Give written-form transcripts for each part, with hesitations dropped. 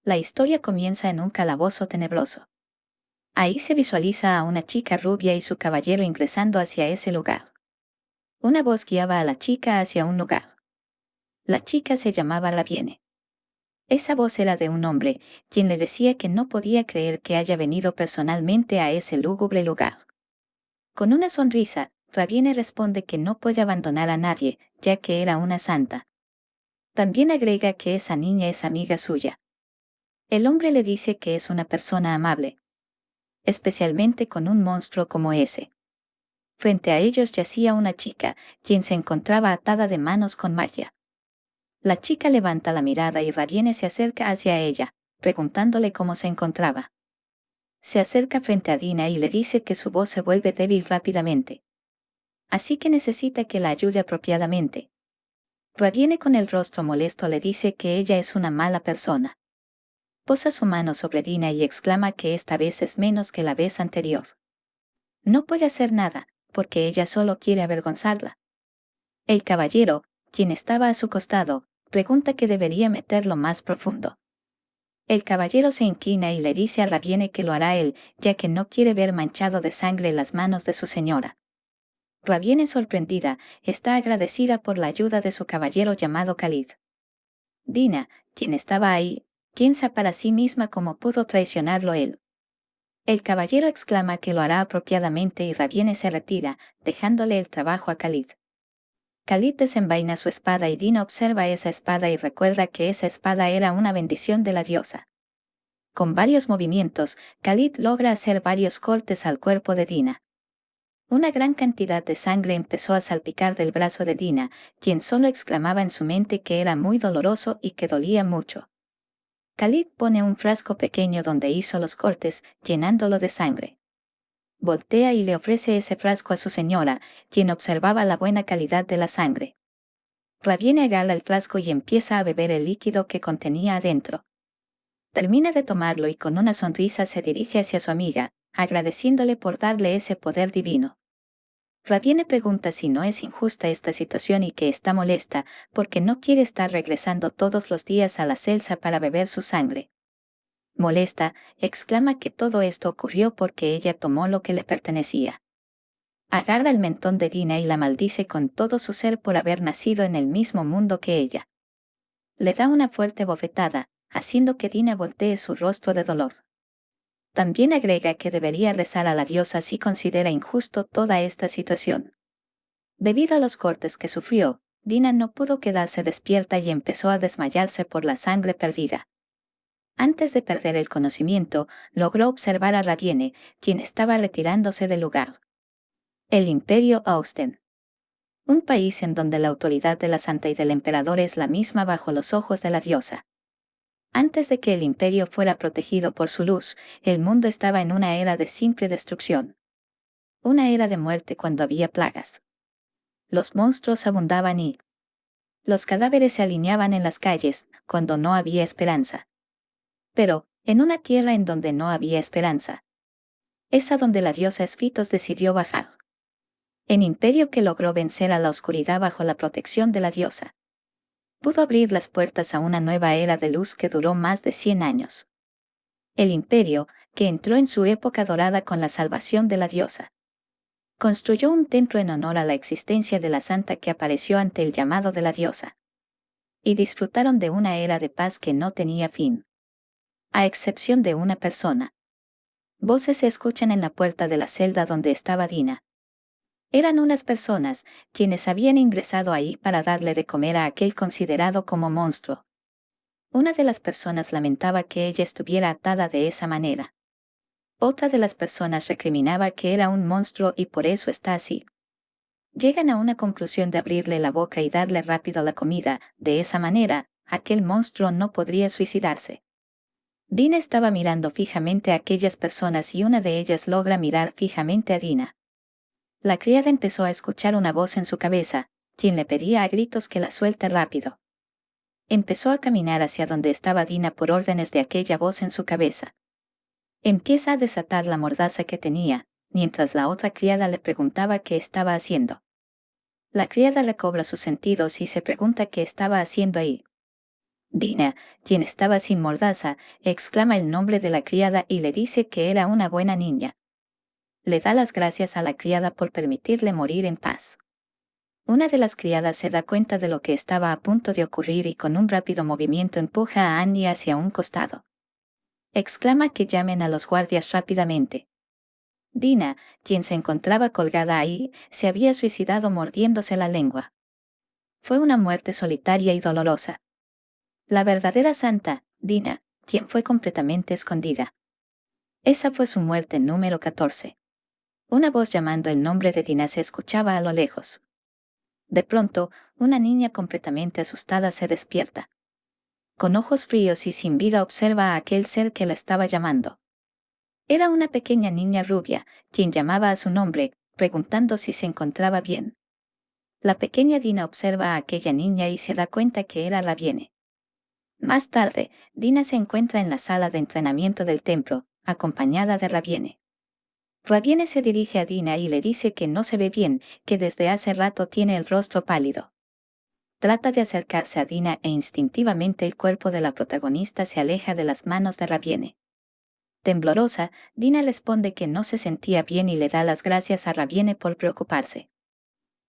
La historia comienza en un calabozo tenebroso. Ahí se visualiza a una chica rubia y su caballero ingresando hacia ese lugar. Una voz guiaba a la chica hacia un lugar. La chica se llamaba Raviene. Esa voz era de un hombre, quien le decía que no podía creer que haya venido personalmente a ese lúgubre lugar. Con una sonrisa, Raviene responde que no puede abandonar a nadie, ya que era una santa. También agrega que esa niña es amiga suya. El hombre le dice que es una persona amable, especialmente con un monstruo como ese. Frente a ellos yacía una chica, quien se encontraba atada de manos con magia. La chica levanta la mirada y Raviene se acerca hacia ella, preguntándole cómo se encontraba. Se acerca frente a Dina y le dice que su voz se vuelve débil rápidamente. Así que necesita que la ayude apropiadamente. Raviene con el rostro molesto le dice que ella es una mala persona. Posa su mano sobre Dina y exclama que esta vez es menos que la vez anterior. No puede hacer nada, porque ella solo quiere avergonzarla. El caballero, quien estaba a su costado, pregunta que debería meterlo más profundo. El caballero se inclina y le dice a Raviene que lo hará él, ya que no quiere ver manchado de sangre las manos de su señora. Raviene, sorprendida, está agradecida por la ayuda de su caballero llamado Khalid. Dina, quien estaba ahí, piensa para sí misma cómo pudo traicionarlo él. El caballero exclama que lo hará apropiadamente y Raviene se retira, dejándole el trabajo a Khalid. Khalid desenvaina su espada y Dina observa esa espada y recuerda que esa espada era una bendición de la diosa. Con varios movimientos, Khalid logra hacer varios cortes al cuerpo de Dina. Una gran cantidad de sangre empezó a salpicar del brazo de Dina, quien solo exclamaba en su mente que era muy doloroso y que dolía mucho. Khalid pone un frasco pequeño donde hizo los cortes, llenándolo de sangre. Voltea y le ofrece ese frasco a su señora, quien observaba la buena calidad de la sangre. Raviene agarra el frasco y empieza a beber el líquido que contenía adentro. Termina de tomarlo y con una sonrisa se dirige hacia su amiga, agradeciéndole por darle ese poder divino. Raviene pregunta si no es injusta esta situación y que está molesta, porque no quiere estar regresando todos los días a la celda para beber su sangre. Molesta, exclama que todo esto ocurrió porque ella tomó lo que le pertenecía. Agarra el mentón de Dina y la maldice con todo su ser por haber nacido en el mismo mundo que ella. Le da una fuerte bofetada, haciendo que Dina voltee su rostro de dolor. También agrega que debería rezar a la diosa si considera injusto toda esta situación. Debido a los cortes que sufrió, Dina no pudo quedarse despierta y empezó a desmayarse por la sangre perdida. Antes de perder el conocimiento, logró observar a Raviene, quien estaba retirándose del lugar. El Imperio Austen. Un país en donde la autoridad de la santa y del emperador es la misma bajo los ojos de la diosa. Antes de que el imperio fuera protegido por su luz, el mundo estaba en una era de simple destrucción. Una era de muerte cuando había plagas. Los monstruos abundaban y los cadáveres se alineaban en las calles, cuando no había esperanza. Pero, en una tierra en donde no había esperanza, es a donde la diosa Esfitos decidió bajar. El imperio que logró vencer a la oscuridad bajo la protección de la diosa pudo abrir las puertas a una nueva era de luz que duró más de 100 años. El imperio, que entró en su época dorada con la salvación de la diosa, construyó un templo en honor a la existencia de la santa que apareció ante el llamado de la diosa. Y disfrutaron de una era de paz que no tenía fin. A excepción de una persona. Voces se escuchan en la puerta de la celda donde estaba Dina. Eran unas personas, quienes habían ingresado ahí para darle de comer a aquel considerado como monstruo. Una de las personas lamentaba que ella estuviera atada de esa manera. Otra de las personas recriminaba que era un monstruo y por eso está así. Llegan a una conclusión de abrirle la boca y darle rápido la comida, de esa manera, aquel monstruo no podría suicidarse. Dina estaba mirando fijamente a aquellas personas y una de ellas logra mirar fijamente a Dina. La criada empezó a escuchar una voz en su cabeza, quien le pedía a gritos que la suelte rápido. Empezó a caminar hacia donde estaba Dina por órdenes de aquella voz en su cabeza. Empieza a desatar la mordaza que tenía, mientras la otra criada le preguntaba qué estaba haciendo. La criada recobra sus sentidos y se pregunta qué estaba haciendo ahí. Dina, quien estaba sin mordaza, exclama el nombre de la criada y le dice que era una buena niña. Le da las gracias a la criada por permitirle morir en paz. Una de las criadas se da cuenta de lo que estaba a punto de ocurrir y con un rápido movimiento empuja a Annie hacia un costado. Exclama que llamen a los guardias rápidamente. Dina, quien se encontraba colgada ahí, se había suicidado mordiéndose la lengua. Fue una muerte solitaria y dolorosa. La verdadera santa, Dina, quien fue completamente escondida. Esa fue su muerte número 14. Una voz llamando el nombre de Dina se escuchaba a lo lejos. De pronto, una niña completamente asustada se despierta. Con ojos fríos y sin vida observa a aquel ser que la estaba llamando. Era una pequeña niña rubia, quien llamaba a su nombre, preguntando si se encontraba bien. La pequeña Dina observa a aquella niña y se da cuenta que era Raviene. Más tarde, Dina se encuentra en la sala de entrenamiento del templo, acompañada de Raviene. Raviene se dirige a Dina y le dice que no se ve bien, que desde hace rato tiene el rostro pálido. Trata de acercarse a Dina e instintivamente el cuerpo de la protagonista se aleja de las manos de Raviene. Temblorosa, Dina responde que no se sentía bien y le da las gracias a Raviene por preocuparse.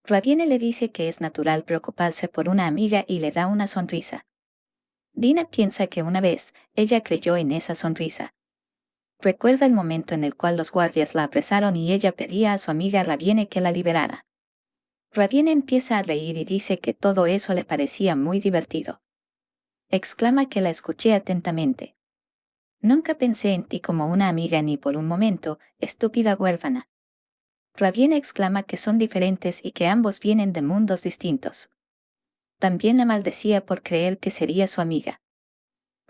Raviene le dice que es natural preocuparse por una amiga y le da una sonrisa. Dina piensa que una vez, ella creyó en esa sonrisa. Recuerda el momento en el cual los guardias la apresaron y ella pedía a su amiga Raviene que la liberara. Raviene empieza a reír y dice que todo eso le parecía muy divertido. Exclama que la escuché atentamente. Nunca pensé en ti como una amiga ni por un momento, estúpida huérfana. Raviene exclama que son diferentes y que ambos vienen de mundos distintos. También la maldecía por creer que sería su amiga.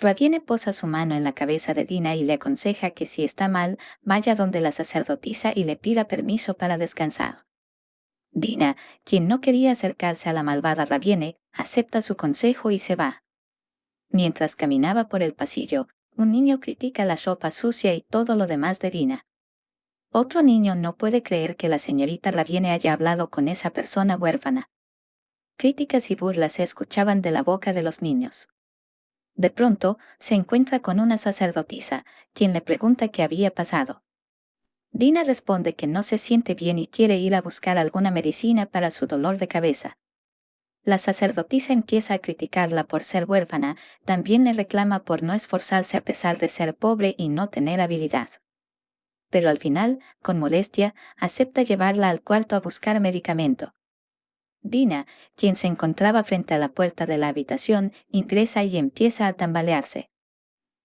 Raviene posa su mano en la cabeza de Dina y le aconseja que si está mal, vaya donde la sacerdotisa y le pida permiso para descansar. Dina, quien no quería acercarse a la malvada Raviene, acepta su consejo y se va. Mientras caminaba por el pasillo, un niño critica la ropa sucia y todo lo demás de Dina. Otro niño no puede creer que la señorita Raviene haya hablado con esa persona huérfana. Críticas y burlas se escuchaban de la boca de los niños. De pronto, se encuentra con una sacerdotisa, quien le pregunta qué había pasado. Dina responde que no se siente bien y quiere ir a buscar alguna medicina para su dolor de cabeza. La sacerdotisa empieza a criticarla por ser huérfana, también le reclama por no esforzarse a pesar de ser pobre y no tener habilidad. Pero al final, con modestia, acepta llevarla al cuarto a buscar medicamento. Dina, quien se encontraba frente a la puerta de la habitación, ingresa y empieza a tambalearse.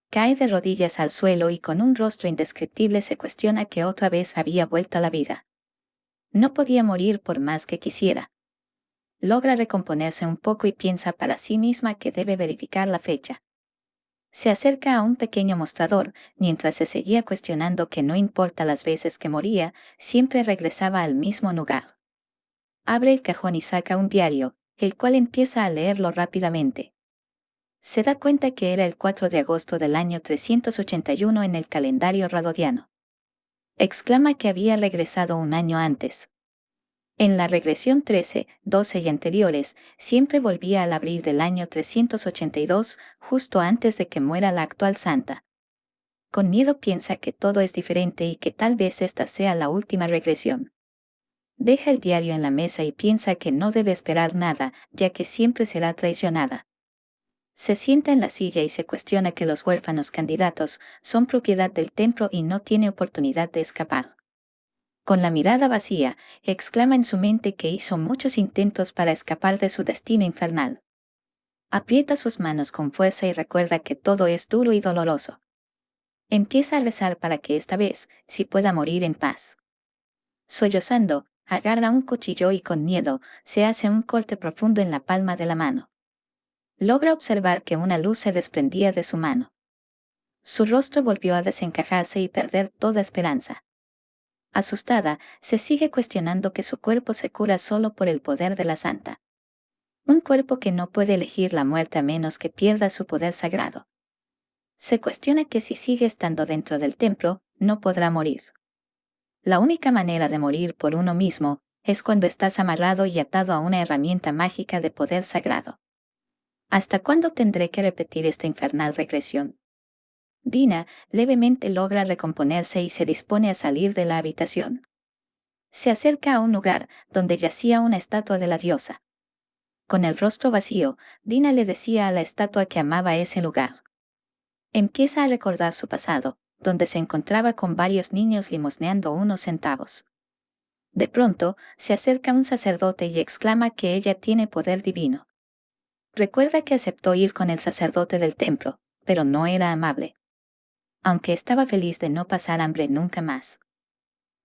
Cae de rodillas al suelo y con un rostro indescriptible se cuestiona que otra vez había vuelto a la vida. No podía morir por más que quisiera. Logra recomponerse un poco y piensa para sí misma que debe verificar la fecha. Se acerca a un pequeño mostrador, mientras se seguía cuestionando que no importa las veces que moría, siempre regresaba al mismo lugar. Abre el cajón y saca un diario, el cual empieza a leerlo rápidamente. Se da cuenta que era el 4 de agosto del año 381 en el calendario radodiano. Exclama que había regresado un año antes. En la regresión 13, 12 y anteriores, siempre volvía al abril del año 382, justo antes de que muera la actual santa. Con miedo piensa que todo es diferente y que tal vez esta sea la última regresión. Deja el diario en la mesa y piensa que no debe esperar nada, ya que siempre será traicionada. Se sienta en la silla y se cuestiona que los huérfanos candidatos son propiedad del templo y no tiene oportunidad de escapar. Con la mirada vacía, exclama en su mente que hizo muchos intentos para escapar de su destino infernal. Aprieta sus manos con fuerza y recuerda que todo es duro y doloroso. Empieza a rezar para que esta vez sí pueda morir en paz. Sollozando, agarra un cuchillo y con miedo, se hace un corte profundo en la palma de la mano. Logra observar que una luz se desprendía de su mano. Su rostro volvió a desencajarse y perder toda esperanza. Asustada, se sigue cuestionando que su cuerpo se cura solo por el poder de la santa. Un cuerpo que no puede elegir la muerte a menos que pierda su poder sagrado. Se cuestiona que si sigue estando dentro del templo, no podrá morir. La única manera de morir por uno mismo es cuando estás amarrado y atado a una herramienta mágica de poder sagrado. ¿Hasta cuándo tendré que repetir esta infernal regresión? Dina levemente logra recomponerse y se dispone a salir de la habitación. Se acerca a un lugar donde yacía una estatua de la diosa. Con el rostro vacío, Dina le decía a la estatua que amaba ese lugar. Empieza a recordar su pasado, donde se encontraba con varios niños limosneando unos centavos. De pronto, se acerca un sacerdote y exclama que ella tiene poder divino. Recuerda que aceptó ir con el sacerdote del templo, pero no era amable. Aunque estaba feliz de no pasar hambre nunca más.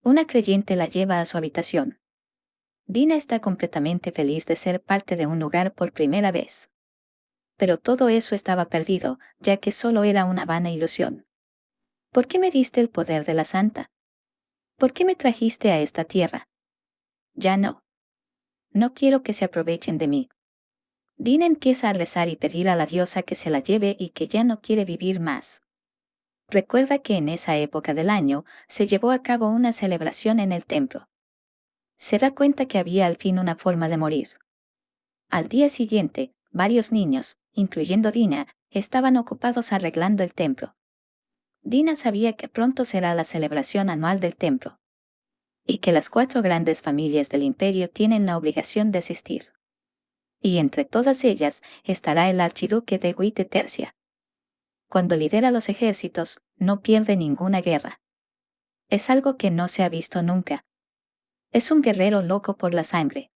Una creyente la lleva a su habitación. Dina está completamente feliz de ser parte de un lugar por primera vez. Pero todo eso estaba perdido, ya que solo era una vana ilusión. ¿Por qué me diste el poder de la santa? ¿Por qué me trajiste a esta tierra? Ya no. No quiero que se aprovechen de mí. Dina empieza a rezar y pedir a la diosa que se la lleve y que ya no quiere vivir más. Recuerda que en esa época del año se llevó a cabo una celebración en el templo. Se da cuenta que había al fin una forma de morir. Al día siguiente, varios niños, incluyendo Dina, estaban ocupados arreglando el templo. Dina sabía que pronto será la celebración anual del templo, y que las 4 grandes familias del imperio tienen la obligación de asistir. Y entre todas ellas estará el archiduque de Guite Tercia. Cuando lidera los ejércitos, no pierde ninguna guerra. Es algo que no se ha visto nunca. Es un guerrero loco por la sangre.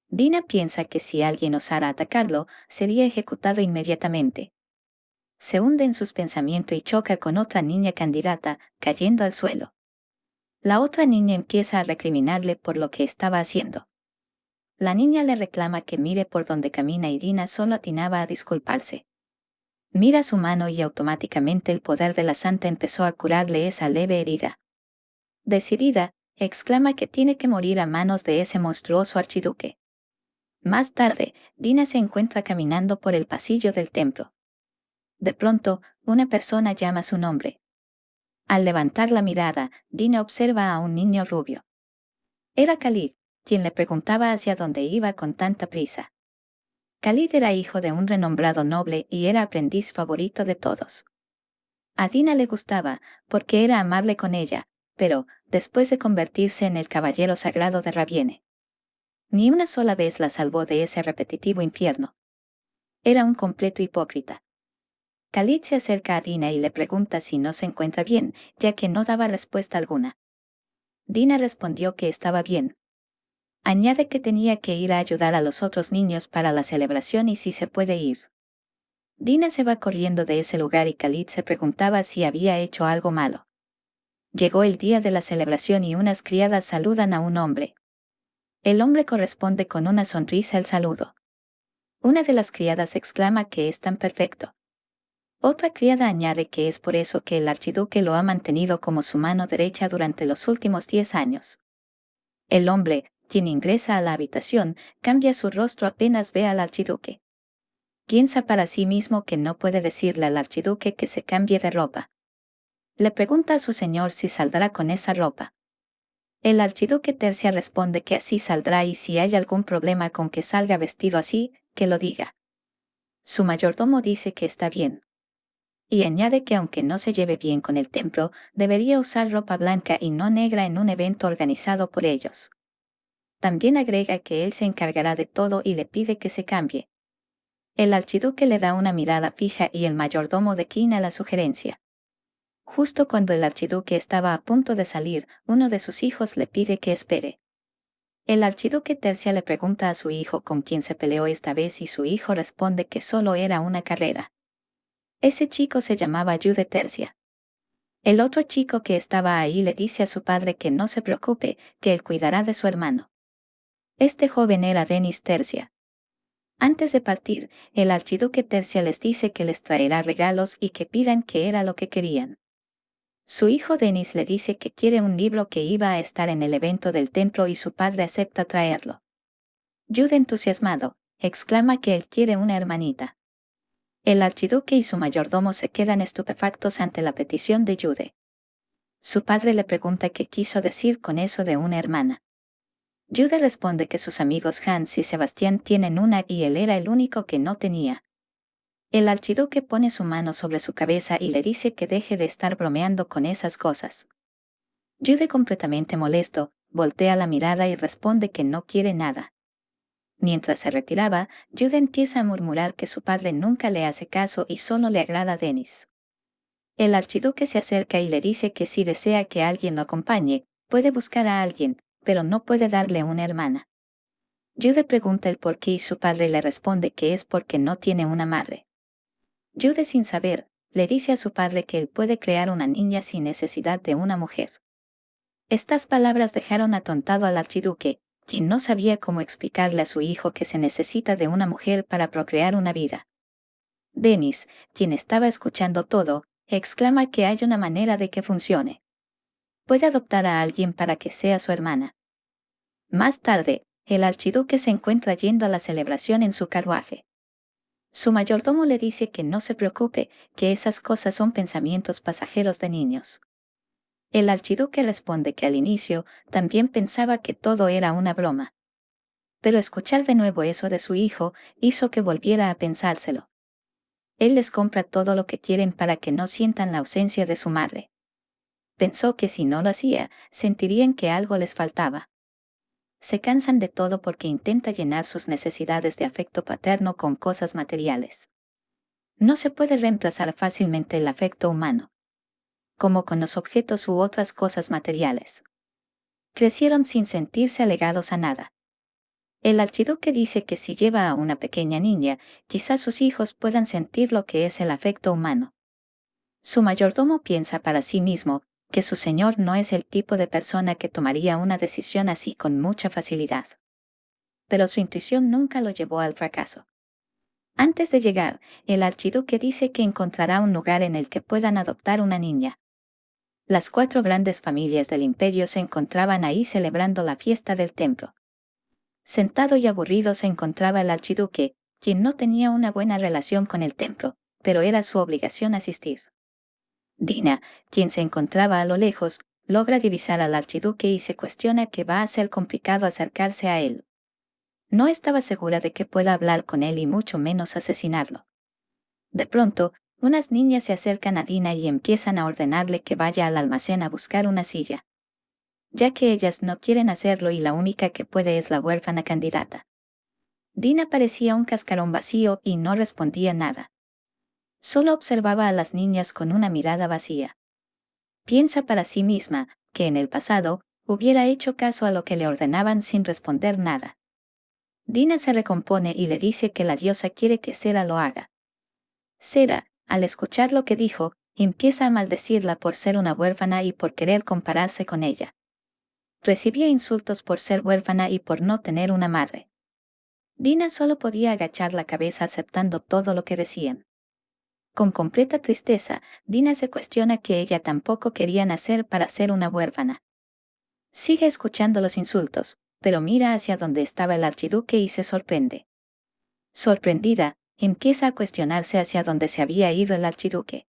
Dina piensa que si alguien osara atacarlo, sería ejecutado inmediatamente. Se hunde en sus pensamientos y choca con otra niña candidata, cayendo al suelo. La otra niña empieza a recriminarle por lo que estaba haciendo. La niña le reclama que mire por donde camina y Dina solo atinaba a disculparse. Mira su mano y automáticamente el poder de la santa empezó a curarle esa leve herida. Decidida, exclama que tiene que morir a manos de ese monstruoso archiduque. Más tarde, Dina se encuentra caminando por el pasillo del templo. De pronto, una persona llama su nombre. Al levantar la mirada, Dina observa a un niño rubio. Era Khalid, quien le preguntaba hacia dónde iba con tanta prisa. Khalid era hijo de un renombrado noble y era aprendiz favorito de todos. A Dina le gustaba, porque era amable con ella, pero, después de convertirse en el caballero sagrado de Raviene, ni una sola vez la salvó de ese repetitivo infierno. Era un completo hipócrita. Khalid se acerca a Dina y le pregunta si no se encuentra bien, ya que no daba respuesta alguna. Dina respondió que estaba bien. Añade que tenía que ir a ayudar a los otros niños para la celebración y si se puede ir. Dina se va corriendo de ese lugar y Khalid se preguntaba si había hecho algo malo. Llegó el día de la celebración y unas criadas saludan a un hombre. El hombre corresponde con una sonrisa al saludo. Una de las criadas exclama que es tan perfecto. Otra criada añade que es por eso que el archiduque lo ha mantenido como su mano derecha durante los últimos 10 años. El hombre, quien ingresa a la habitación, cambia su rostro apenas ve al archiduque. Piensa para sí mismo que no puede decirle al archiduque que se cambie de ropa. Le pregunta a su señor si saldrá con esa ropa. El archiduque Tercia responde que así saldrá y si hay algún problema con que salga vestido así, que lo diga. Su mayordomo dice que está bien. Y añade que aunque no se lleve bien con el templo, debería usar ropa blanca y no negra en un evento organizado por ellos. También agrega que él se encargará de todo y le pide que se cambie. El archiduque le da una mirada fija y el mayordomo declina la sugerencia. Justo cuando el archiduque estaba a punto de salir, uno de sus hijos le pide que espere. El archiduque Tercia le pregunta a su hijo con quién se peleó esta vez y su hijo responde que solo era una carrera. Ese chico se llamaba Jude Tercia. El otro chico que estaba ahí le dice a su padre que no se preocupe, que él cuidará de su hermano. Este joven era Denis Tercia. Antes de partir, el archiduque Tercia les dice que les traerá regalos y que pidan qué era lo que querían. Su hijo Denis le dice que quiere un libro que iba a estar en el evento del templo y su padre acepta traerlo. Jude, entusiasmado, exclama que él quiere una hermanita. El archiduque y su mayordomo se quedan estupefactos ante la petición de Jude. Su padre le pregunta qué quiso decir con eso de una hermana. Jude responde que sus amigos Hans y Sebastián tienen una y él era el único que no tenía. El archiduque pone su mano sobre su cabeza y le dice que deje de estar bromeando con esas cosas. Jude, completamente molesto, voltea la mirada y responde que no quiere nada. Mientras se retiraba, Jude empieza a murmurar que su padre nunca le hace caso y solo le agrada a Dennis. El archiduque se acerca y le dice que si desea que alguien lo acompañe, puede buscar a alguien, pero no puede darle una hermana. Jude pregunta el por qué y su padre le responde que es porque no tiene una madre. Jude, sin saber, le dice a su padre que él puede crear una niña sin necesidad de una mujer. Estas palabras dejaron atontado al archiduque, quien no sabía cómo explicarle a su hijo que se necesita de una mujer para procrear una vida. Dennis, quien estaba escuchando todo, exclama que hay una manera de que funcione. Puede adoptar a alguien para que sea su hermana. Más tarde, el archiduque se encuentra yendo a la celebración en su carruaje. Su mayordomo le dice que no se preocupe, que esas cosas son pensamientos pasajeros de niños. El archiduque responde que al inicio también pensaba que todo era una broma. Pero escuchar de nuevo eso de su hijo hizo que volviera a pensárselo. Él les compra todo lo que quieren para que no sientan la ausencia de su madre. Pensó que si no lo hacía, sentirían que algo les faltaba. Se cansan de todo porque intenta llenar sus necesidades de afecto paterno con cosas materiales. No se puede reemplazar fácilmente el afecto humano, como con los objetos u otras cosas materiales. Crecieron sin sentirse alegados a nada. El archiduque dice que si lleva a una pequeña niña, quizás sus hijos puedan sentir lo que es el afecto humano. Su mayordomo piensa para sí mismo que su señor no es el tipo de persona que tomaría una decisión así con mucha facilidad. Pero su intuición nunca lo llevó al fracaso. Antes de llegar, el archiduque dice que encontrará un lugar en el que puedan adoptar una niña. Las 4 grandes familias del imperio se encontraban ahí celebrando la fiesta del templo. Sentado y aburrido se encontraba el archiduque, quien no tenía una buena relación con el templo, pero era su obligación asistir. Dina, quien se encontraba a lo lejos, logra divisar al archiduque y se cuestiona que va a ser complicado acercarse a él. No estaba segura de que pueda hablar con él y mucho menos asesinarlo. De pronto, unas niñas se acercan a Dina y empiezan a ordenarle que vaya al almacén a buscar una silla, ya que ellas no quieren hacerlo y la única que puede es la huérfana candidata. Dina parecía un cascarón vacío y no respondía nada. Solo observaba a las niñas con una mirada vacía. Piensa para sí misma que en el pasado hubiera hecho caso a lo que le ordenaban sin responder nada. Dina se recompone y le dice que la diosa quiere que Sera lo haga. Sera, al escuchar lo que dijo, empieza a maldecirla por ser una huérfana y por querer compararse con ella. Recibía insultos por ser huérfana y por no tener una madre. Dina solo podía agachar la cabeza aceptando todo lo que decían. Con completa tristeza, Dina se cuestiona que ella tampoco quería nacer para ser una huérfana. Sigue escuchando los insultos, pero mira hacia donde estaba el archiduque y se sorprende. Sorprendida, empieza a cuestionarse hacia dónde se había ido el archiduque.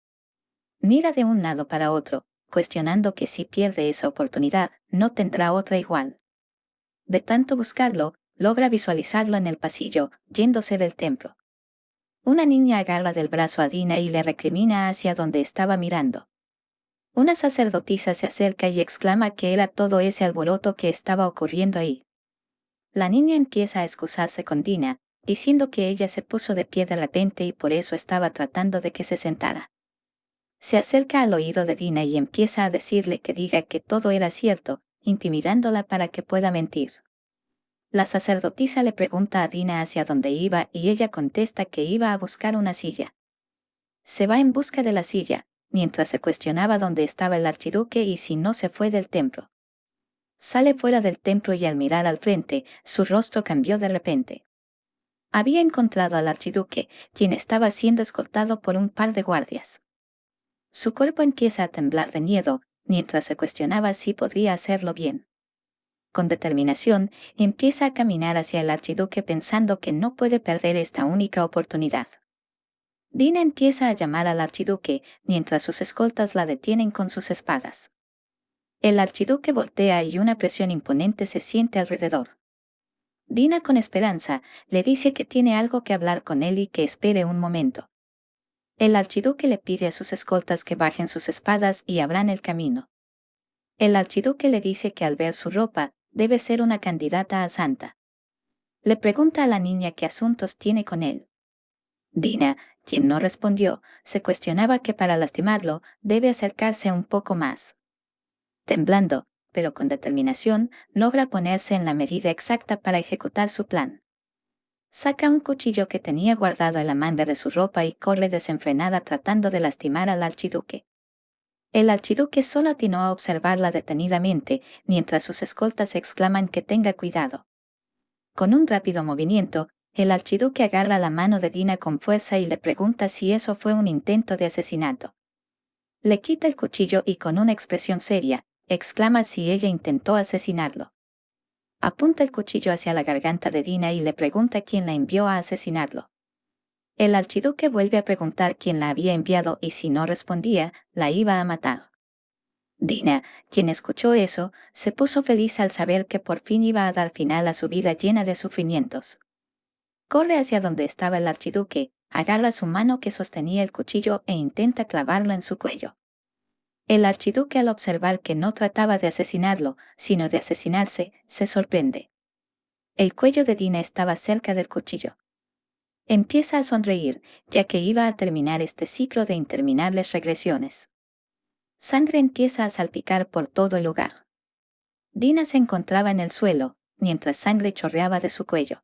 Mira de un lado para otro, cuestionando que si pierde esa oportunidad, no tendrá otra igual. De tanto buscarlo, logra visualizarlo en el pasillo, yéndose del templo. Una niña agarra del brazo a Dina y le recrimina hacia donde estaba mirando. Una sacerdotisa se acerca y exclama que era todo ese alboroto que estaba ocurriendo ahí. La niña empieza a excusarse con Dina, diciendo que ella se puso de pie de repente y por eso estaba tratando de que se sentara. Se acerca al oído de Dina y empieza a decirle que diga que todo era cierto, intimidándola para que pueda mentir. La sacerdotisa le pregunta a Dina hacia dónde iba y ella contesta que iba a buscar una silla. Se va en busca de la silla, mientras se cuestionaba dónde estaba el archiduque y si no se fue del templo. Sale fuera del templo y al mirar al frente, su rostro cambió de repente. Había encontrado al archiduque, quien estaba siendo escoltado por un par de guardias. Su cuerpo empieza a temblar de miedo, mientras se cuestionaba si podría hacerlo bien. Con determinación, empieza a caminar hacia el archiduque pensando que no puede perder esta única oportunidad. Dina empieza a llamar al archiduque, mientras sus escoltas la detienen con sus espadas. El archiduque voltea y una presión imponente se siente alrededor. Dina, con esperanza, le dice que tiene algo que hablar con él y que espere un momento. El archiduque le pide a sus escoltas que bajen sus espadas y abran el camino. El archiduque le dice que al ver su ropa, debe ser una candidata a santa. Le pregunta a la niña qué asuntos tiene con él. Dina, quien no respondió, se cuestionaba que para lastimarlo, debe acercarse un poco más. Temblando, pero con determinación, logra ponerse en la medida exacta para ejecutar su plan. Saca un cuchillo que tenía guardado en la manga de su ropa y corre desenfrenada tratando de lastimar al archiduque. El archiduque solo atinó a observarla detenidamente, mientras sus escoltas exclaman que tenga cuidado. Con un rápido movimiento, el archiduque agarra la mano de Dina con fuerza y le pregunta si eso fue un intento de asesinato. Le quita el cuchillo y con una expresión seria, exclama si ella intentó asesinarlo. Apunta el cuchillo hacia la garganta de Dina y le pregunta quién la envió a asesinarlo. El archiduque vuelve a preguntar quién la había enviado y si no respondía, la iba a matar. Dina, quien escuchó eso, se puso feliz al saber que por fin iba a dar final a su vida llena de sufrimientos. Corre hacia donde estaba el archiduque, agarra su mano que sostenía el cuchillo e intenta clavarlo en su cuello. El archiduque, al observar que no trataba de asesinarlo, sino de asesinarse, se sorprende. El cuello de Dina estaba cerca del cuchillo. Empieza a sonreír, ya que iba a terminar este ciclo de interminables regresiones. Sangre empieza a salpicar por todo el lugar. Dina se encontraba en el suelo, mientras sangre chorreaba de su cuello.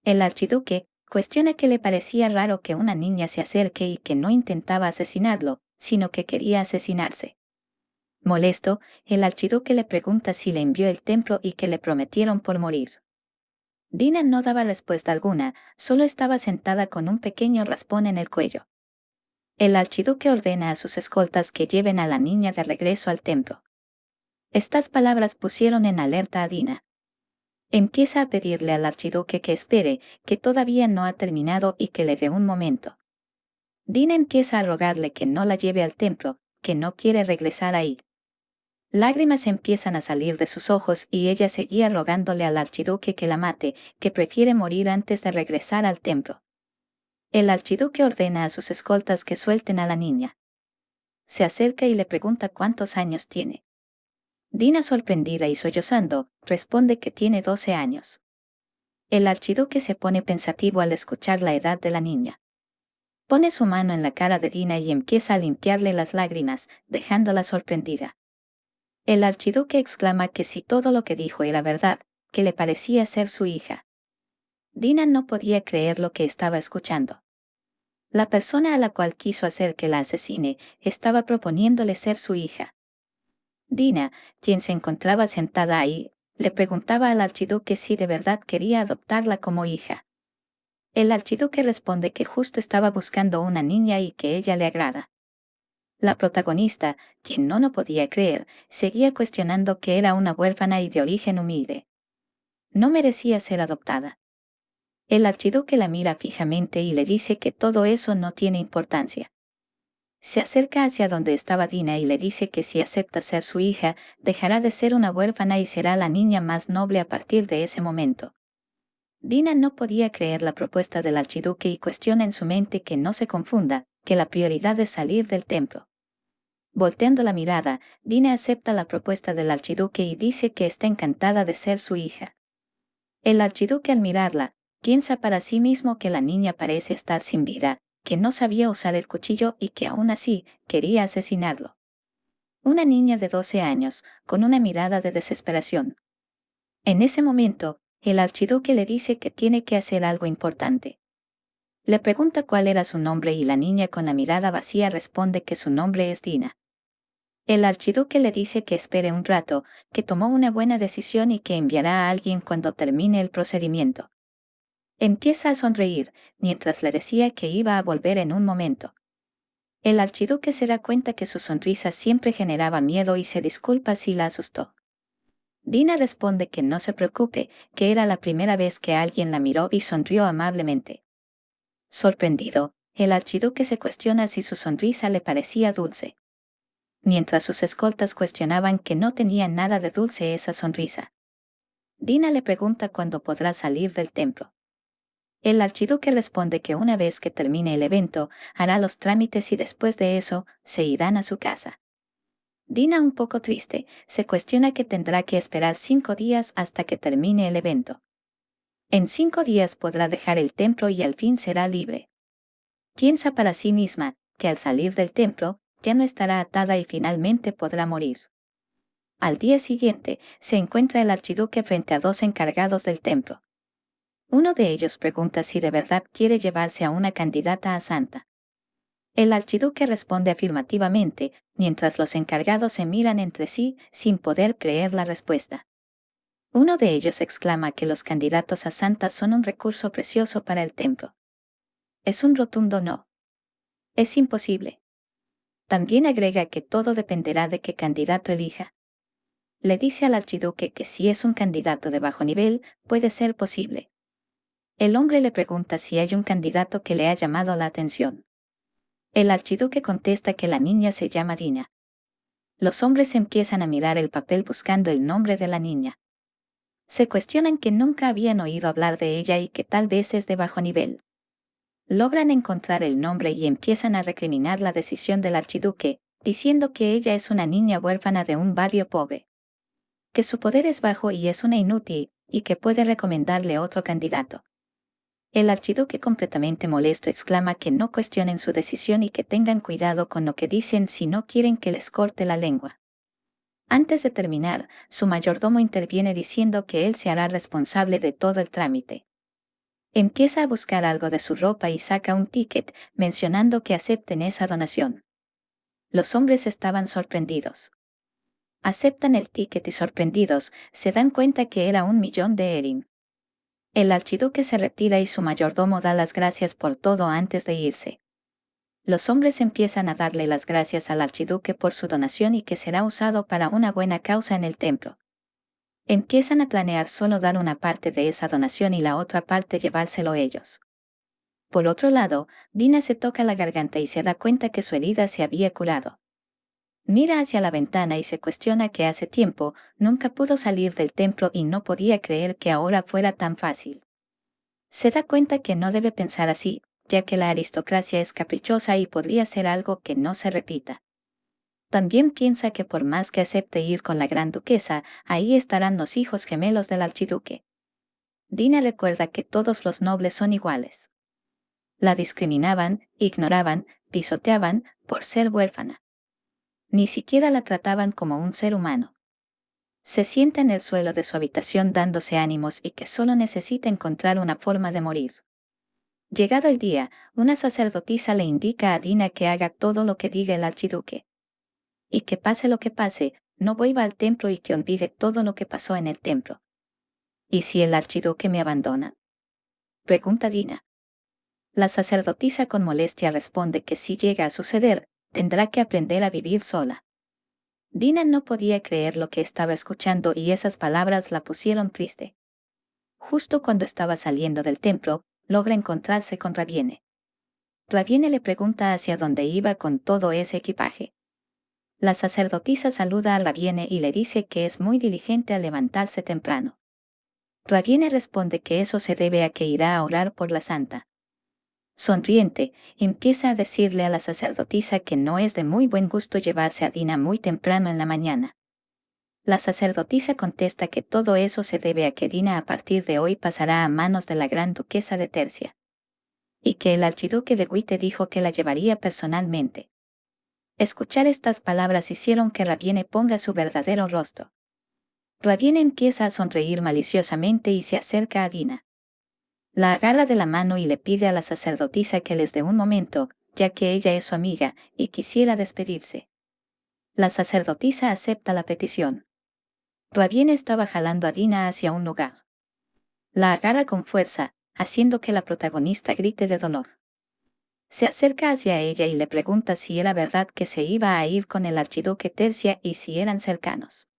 El archiduque cuestiona que le parecía raro que una niña se acerque y que no intentaba asesinarlo, sino que quería asesinarse. Molesto, el archiduque le pregunta si le envió el templo y que le prometieron por morir. Dina no daba respuesta alguna, solo estaba sentada con un pequeño raspón en el cuello. El archiduque ordena a sus escoltas que lleven a la niña de regreso al templo. Estas palabras pusieron en alerta a Dina. Empieza a pedirle al archiduque que espere, que todavía no ha terminado y que le dé un momento. Dina empieza a rogarle que no la lleve al templo, que no quiere regresar ahí. Lágrimas empiezan a salir de sus ojos y ella seguía rogándole al archiduque que la mate, que prefiere morir antes de regresar al templo. El archiduque ordena a sus escoltas que suelten a la niña. Se acerca y le pregunta cuántos años tiene. Dina, sorprendida y sollozando, responde que tiene 12 años. El archiduque se pone pensativo al escuchar la edad de la niña. Pone su mano en la cara de Dina y empieza a limpiarle las lágrimas, dejándola sorprendida. El archiduque exclama que si todo lo que dijo era verdad, que le parecía ser su hija. Dina no podía creer lo que estaba escuchando. La persona a la cual quiso hacer que la asesine estaba proponiéndole ser su hija. Dina, quien se encontraba sentada ahí, le preguntaba al archiduque si de verdad quería adoptarla como hija. El archiduque responde que justo estaba buscando una niña y que ella le agrada. La protagonista, quien no podía creer, seguía cuestionando que era una huérfana y de origen humilde. No merecía ser adoptada. El archiduque la mira fijamente y le dice que todo eso no tiene importancia. Se acerca hacia donde estaba Dina y le dice que si acepta ser su hija, dejará de ser una huérfana y será la niña más noble a partir de ese momento. Dina no podía creer la propuesta del archiduque y cuestiona en su mente que no se confunda, que la prioridad es salir del templo. Volteando la mirada, Dina acepta la propuesta del archiduque y dice que está encantada de ser su hija. El archiduque, al mirarla, piensa para sí mismo que la niña parece estar sin vida, que no sabía usar el cuchillo y que aún así quería asesinarlo. Una niña de 12 años, con una mirada de desesperación. En ese momento, el archiduque le dice que tiene que hacer algo importante. Le pregunta cuál era su nombre y la niña, con la mirada vacía, responde que su nombre es Dina. El archiduque le dice que espere un rato, que tomó una buena decisión y que enviará a alguien cuando termine el procedimiento. Empieza a sonreír, mientras le decía que iba a volver en un momento. El archiduque se da cuenta que su sonrisa siempre generaba miedo y se disculpa si la asustó. Dina responde que no se preocupe, que era la primera vez que alguien la miró y sonrió amablemente. Sorprendido, el archiduque se cuestiona si su sonrisa le parecía dulce. mientras sus escoltas cuestionaban que no tenía nada de dulce esa sonrisa. Dina le pregunta cuándo podrá salir del templo. El archiduque responde que una vez que termine el evento, hará los trámites y después de eso, se irán a su casa. Dina, un poco triste, se cuestiona que tendrá que esperar 5 días hasta que termine el evento. En 5 días podrá dejar el templo y al fin será libre. Piensa para sí misma que al salir del templo, ya no estará atada y finalmente podrá morir. Al día siguiente, se encuentra el archiduque frente a 2 encargados del templo. Uno de ellos pregunta si de verdad quiere llevarse a una candidata a santa. El archiduque responde afirmativamente, mientras los encargados se miran entre sí sin poder creer la respuesta. Uno de ellos exclama que los candidatos a santa son un recurso precioso para el templo. Es un rotundo no. Es imposible. También agrega que todo dependerá de qué candidato elija. Le dice al archiduque que si es un candidato de bajo nivel, puede ser posible. El hombre le pregunta si hay un candidato que le ha llamado la atención. El archiduque contesta que la niña se llama Dina. Los hombres empiezan a mirar el papel buscando el nombre de la niña. Se cuestionan que nunca habían oído hablar de ella y que tal vez es de bajo nivel. Logran encontrar el nombre y empiezan a recriminar la decisión del archiduque, diciendo que ella es una niña huérfana de un barrio pobre, que su poder es bajo y es una inútil, y que puede recomendarle otro candidato. El archiduque, completamente molesto, exclama que no cuestionen su decisión y que tengan cuidado con lo que dicen si no quieren que les corte la lengua. Antes de terminar, su mayordomo interviene diciendo que él se hará responsable de todo el trámite. Empieza a buscar algo de su ropa y saca un ticket, mencionando que acepten esa donación. Los hombres estaban sorprendidos. Aceptan el ticket y sorprendidos, se dan cuenta que era 1.000.000 de erin. El archiduque se retira y su mayordomo da las gracias por todo antes de irse. Los hombres empiezan a darle las gracias al archiduque por su donación y que será usado para una buena causa en el templo. Empiezan a planear solo dar una parte de esa donación y la otra parte llevárselo ellos. Por otro lado, Dina se toca la garganta y se da cuenta que su herida se había curado. Mira hacia la ventana y se cuestiona que hace tiempo nunca pudo salir del templo y no podía creer que ahora fuera tan fácil. Se da cuenta que no debe pensar así, ya que la aristocracia es caprichosa y podría ser algo que no se repita. También piensa que por más que acepte ir con la gran duquesa, ahí estarán los hijos gemelos del archiduque. Dina recuerda que todos los nobles son iguales. La discriminaban, ignoraban, pisoteaban por ser huérfana. Ni siquiera la trataban como un ser humano. Se sienta en el suelo de su habitación dándose ánimos y que solo necesita encontrar una forma de morir. Llegado el día, una sacerdotisa le indica a Dina que haga todo lo que diga el archiduque. Y que pase lo que pase, no vuelva al templo y que olvide todo lo que pasó en el templo. ¿Y si el archiduque me abandona?, pregunta Dina. La sacerdotisa con molestia responde que si llega a suceder, tendrá que aprender a vivir sola. Dina no podía creer lo que estaba escuchando y esas palabras la pusieron triste. Justo cuando estaba saliendo del templo, logra encontrarse con Raviene. Raviene le pregunta hacia dónde iba con todo ese equipaje. La sacerdotisa saluda a Raviene y le dice que es muy diligente al levantarse temprano. Raviene responde que eso se debe a que irá a orar por la santa. Sonriente, empieza a decirle a la sacerdotisa que no es de muy buen gusto llevarse a Dina muy temprano en la mañana. La sacerdotisa contesta que todo eso se debe a que Dina a partir de hoy pasará a manos de la gran duquesa de Tercia. Y que el archiduque de Witte dijo que la llevaría personalmente. Escuchar estas palabras hicieron que Raviene ponga su verdadero rostro. Raviene empieza a sonreír maliciosamente y se acerca a Dina. La agarra de la mano y le pide a la sacerdotisa que les dé un momento, ya que ella es su amiga, y quisiera despedirse. La sacerdotisa acepta la petición. Raviene estaba jalando a Dina hacia un lugar. La agarra con fuerza, haciendo que la protagonista grite de dolor. Se acerca hacia ella y le pregunta si era verdad que se iba a ir con el archiduque Tercia y si eran cercanos.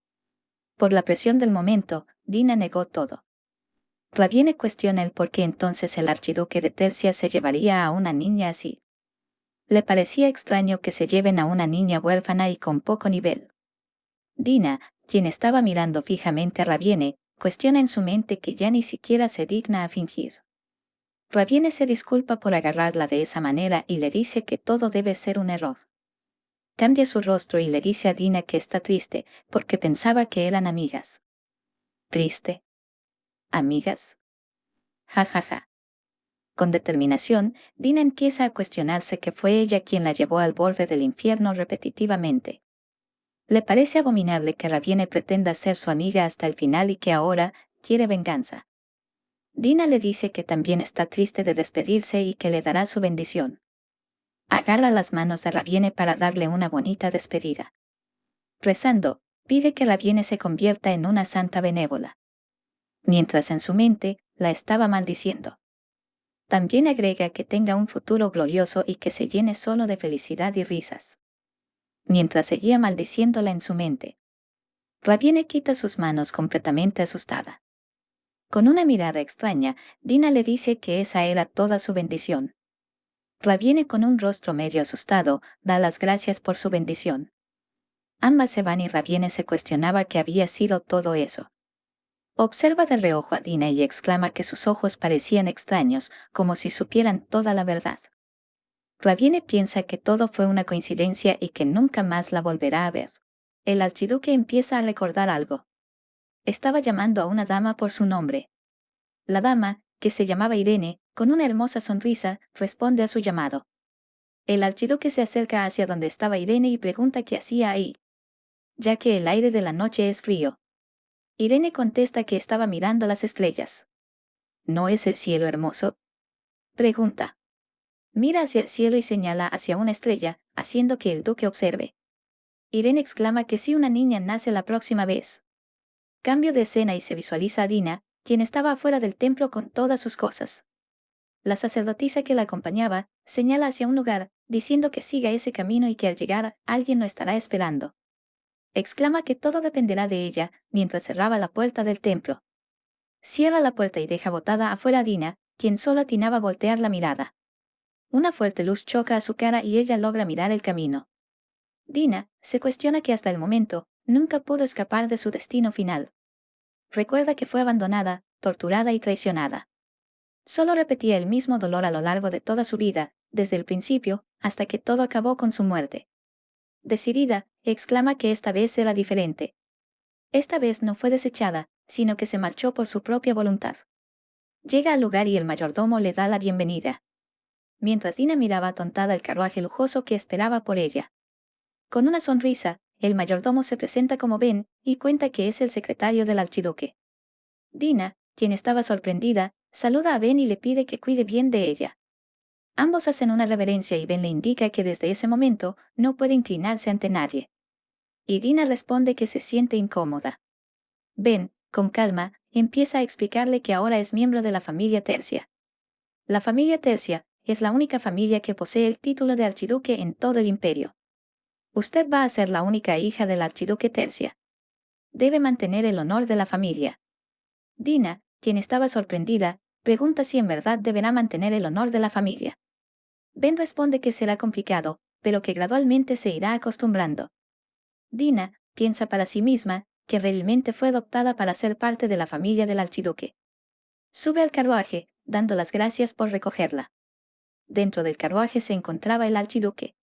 Por la presión del momento, Dina negó todo. Raviene cuestiona el por qué entonces el archiduque de Tercia se llevaría a una niña así. Le parecía extraño que se lleven a una niña huérfana y con poco nivel. Dina, quien estaba mirando fijamente a Raviene, cuestiona en su mente que ya ni siquiera se digna a fingir. Raviene se disculpa por agarrarla de esa manera y le dice que todo debe ser un error. Cambia su rostro y le dice a Dina que está triste porque pensaba que eran amigas. ¿Triste? ¿Amigas? Ja, ja, ja. Con determinación, Dina empieza a cuestionarse que fue ella quien la llevó al borde del infierno repetitivamente. Le parece abominable que Raviene pretenda ser su amiga hasta el final y que ahora quiere venganza. Dina le dice que también está triste de despedirse y que le dará su bendición. Agarra las manos de Raviene para darle una bonita despedida. Rezando, pide que Raviene se convierta en una santa benévola. Mientras en su mente, la estaba maldiciendo. También agrega que tenga un futuro glorioso y que se llene solo de felicidad y risas. Mientras seguía maldiciéndola en su mente, Raviene quita sus manos completamente asustada. Con una mirada extraña, Dina le dice que esa era toda su bendición. Raviene con un rostro medio asustado, da las gracias por su bendición. Ambas se van y Raviene se cuestionaba qué había sido todo eso. Observa de reojo a Dina y exclama que sus ojos parecían extraños, como si supieran toda la verdad. Raviene piensa que todo fue una coincidencia y que nunca más la volverá a ver. El archiduque empieza a recordar algo. Estaba llamando a una dama por su nombre. La dama, que se llamaba Irene, con una hermosa sonrisa, responde a su llamado. El archiduque se acerca hacia donde estaba Irene y pregunta qué hacía ahí, ya que el aire de la noche es frío. Irene contesta que estaba mirando las estrellas. ¿No es el cielo hermoso? Pregunta. Mira hacia el cielo y señala hacia una estrella, haciendo que el duque observe. Irene exclama que si una niña nace la próxima vez. Cambio de escena y se visualiza a Dina, quien estaba afuera del templo con todas sus cosas. La sacerdotisa que la acompañaba señala hacia un lugar, diciendo que siga ese camino y que al llegar alguien lo estará esperando. Exclama que todo dependerá de ella mientras cerraba la puerta del templo. Cierra la puerta y deja botada afuera a Dina, quien solo atinaba a voltear la mirada. Una fuerte luz choca a su cara y ella logra mirar el camino. Dina se cuestiona que hasta el momento nunca pudo escapar de su destino final. Recuerda que fue abandonada, torturada y traicionada. Solo repetía el mismo dolor a lo largo de toda su vida, desde el principio hasta que todo acabó con su muerte. Decidida, exclama que esta vez era diferente. Esta vez no fue desechada, sino que se marchó por su propia voluntad. Llega al lugar y el mayordomo le da la bienvenida. Mientras Dina miraba atontada el carruaje lujoso que esperaba por ella. Con una sonrisa, el mayordomo se presenta como Ben y cuenta que es el secretario del archiduque. Dina, quien estaba sorprendida, saluda a Ben y le pide que cuide bien de ella. Ambos hacen una reverencia y Ben le indica que desde ese momento no puede inclinarse ante nadie. Y Dina responde que se siente incómoda. Ben, con calma, empieza a explicarle que ahora es miembro de la familia Tercia. La familia Tercia es la única familia que posee el título de archiduque en todo el imperio. Usted va a ser la única hija del archiduque Tercia. Debe mantener el honor de la familia. Dina, quien estaba sorprendida, pregunta si en verdad deberá mantener el honor de la familia. Ben responde que será complicado, pero que gradualmente se irá acostumbrando. Dina piensa para sí misma que realmente fue adoptada para ser parte de la familia del archiduque. Sube al carruaje, dando las gracias por recogerla. Dentro del carruaje se encontraba el archiduque.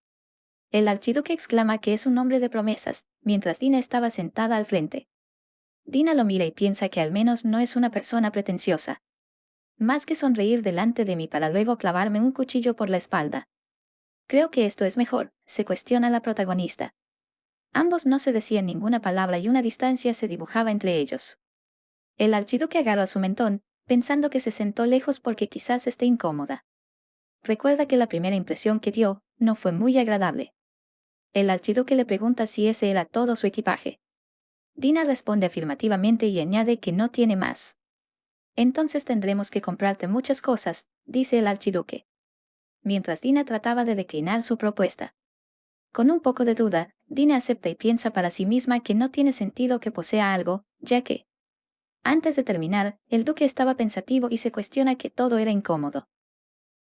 El archiduque exclama que es un hombre de promesas, mientras Dina estaba sentada al frente. Dina lo mira y piensa que al menos no es una persona pretenciosa. Más que sonreír delante de mí para luego clavarme un cuchillo por la espalda. Creo que esto es mejor, se cuestiona la protagonista. Ambos no se decían ninguna palabra y una distancia se dibujaba entre ellos. El archiduque agarró a su mentón, pensando que se sentó lejos porque quizás esté incómoda. Recuerda que la primera impresión que dio no fue muy agradable. El archiduque le pregunta si ese era todo su equipaje. Dina responde afirmativamente y añade que no tiene más. Entonces tendremos que comprarte muchas cosas, dice el archiduque. Mientras Dina trataba de declinar su propuesta. Con un poco de duda, Dina acepta y piensa para sí misma que no tiene sentido que posea algo, ya que, antes de terminar, el duque estaba pensativo y se cuestiona que todo era incómodo.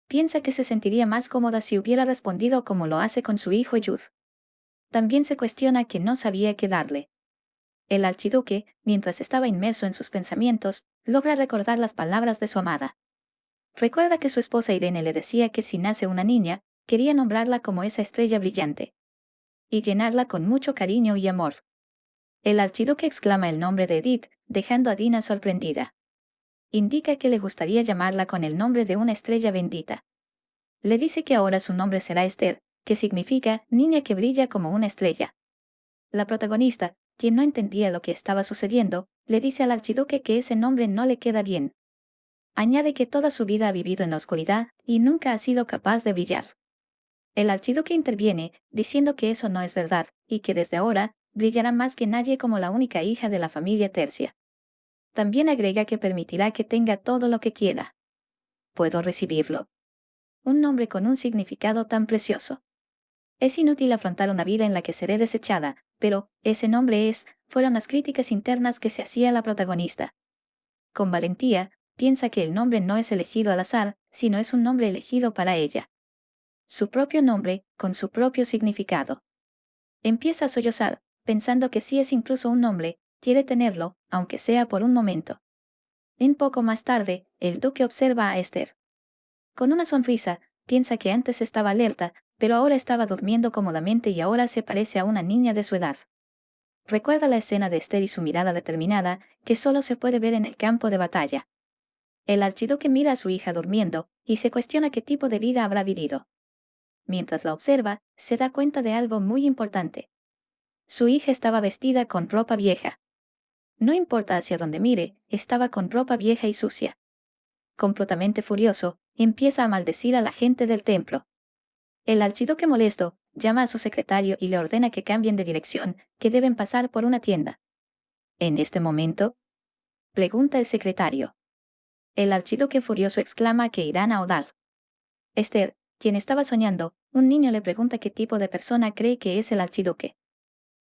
Piensa que se sentiría más cómoda si hubiera respondido como lo hace con su hijo Jude. También se cuestiona que no sabía qué darle. El archiduque, mientras estaba inmerso en sus pensamientos, logra recordar las palabras de su amada. Recuerda que su esposa Irene le decía que si nace una niña, quería nombrarla como esa estrella brillante y llenarla con mucho cariño y amor. El archiduque exclama el nombre de Edith, dejando a Dina sorprendida. Indica que le gustaría llamarla con el nombre de una estrella bendita. Le dice que ahora su nombre será Esther, que significa niña que brilla como una estrella. La protagonista, quien no entendía lo que estaba sucediendo, le dice al archiduque que ese nombre no le queda bien. Añade que toda su vida ha vivido en la oscuridad y nunca ha sido capaz de brillar. El archiduque interviene, diciendo que eso no es verdad, y que desde ahora, brillará más que nadie como la única hija de la familia Tercia. También agrega que permitirá que tenga todo lo que quiera. ¿Puedo recibirlo? Un nombre con un significado tan precioso. Es inútil afrontar una vida en la que seré desechada, pero, ese nombre fueron las críticas internas que se hacía la protagonista. Con valentía, piensa que el nombre no es elegido al azar, sino es un nombre elegido para ella. Su propio nombre, con su propio significado. Empieza a sollozar, pensando que si es incluso un nombre, quiere tenerlo, aunque sea por un momento. Un poco más tarde, el duque observa a Esther. Con una sonrisa, piensa que antes estaba alerta, pero ahora estaba durmiendo cómodamente y ahora se parece a una niña de su edad. Recuerda la escena de Esther y su mirada determinada, que solo se puede ver en el campo de batalla. El archiduque mira a su hija durmiendo, y se cuestiona qué tipo de vida habrá vivido. Mientras la observa, se da cuenta de algo muy importante. Su hija estaba vestida con ropa vieja. No importa hacia dónde mire, estaba con ropa vieja y sucia. Completamente furioso, empieza a maldecir a la gente del templo. El archiduque molesto, llama a su secretario y le ordena que cambien de dirección, que deben pasar por una tienda. ¿En este momento? Pregunta el secretario. El archiduque furioso exclama que irán a Odal. Esther, quien estaba soñando, un niño le pregunta qué tipo de persona cree que es el archiduque.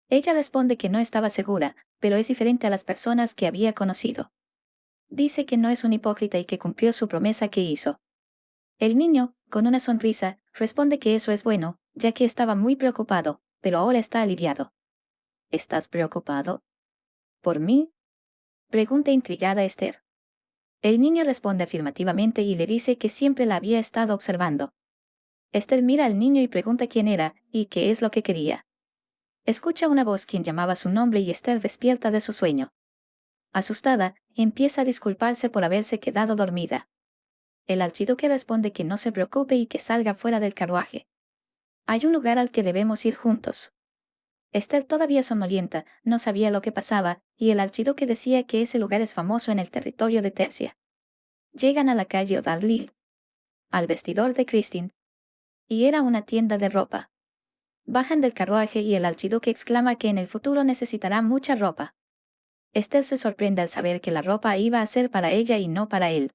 Ella responde que no estaba segura, pero es diferente a las personas que había conocido. Dice que no es un hipócrita y que cumplió su promesa que hizo. El niño, con una sonrisa, responde que eso es bueno, ya que estaba muy preocupado, pero ahora está aliviado. ¿Estás preocupado? ¿Por mí? Pregunta intrigada Esther. El niño responde afirmativamente y le dice que siempre la había estado observando. Esther mira al niño y pregunta quién era, y qué es lo que quería. Escucha una voz quien llamaba su nombre y Esther despierta de su sueño. Asustada, empieza a disculparse por haberse quedado dormida. El archiduque responde que no se preocupe y que salga fuera del carruaje. Hay un lugar al que debemos ir juntos. Esther, todavía somnolienta, no sabía lo que pasaba, y el archiduque decía que ese lugar es famoso en el territorio de Tercia. Llegan a la calle O'Darlil, al vestidor de Christine, y era una tienda de ropa. Bajan del carruaje y el archiduque exclama que en el futuro necesitará mucha ropa. Esther se sorprende al saber que la ropa iba a ser para ella y no para él.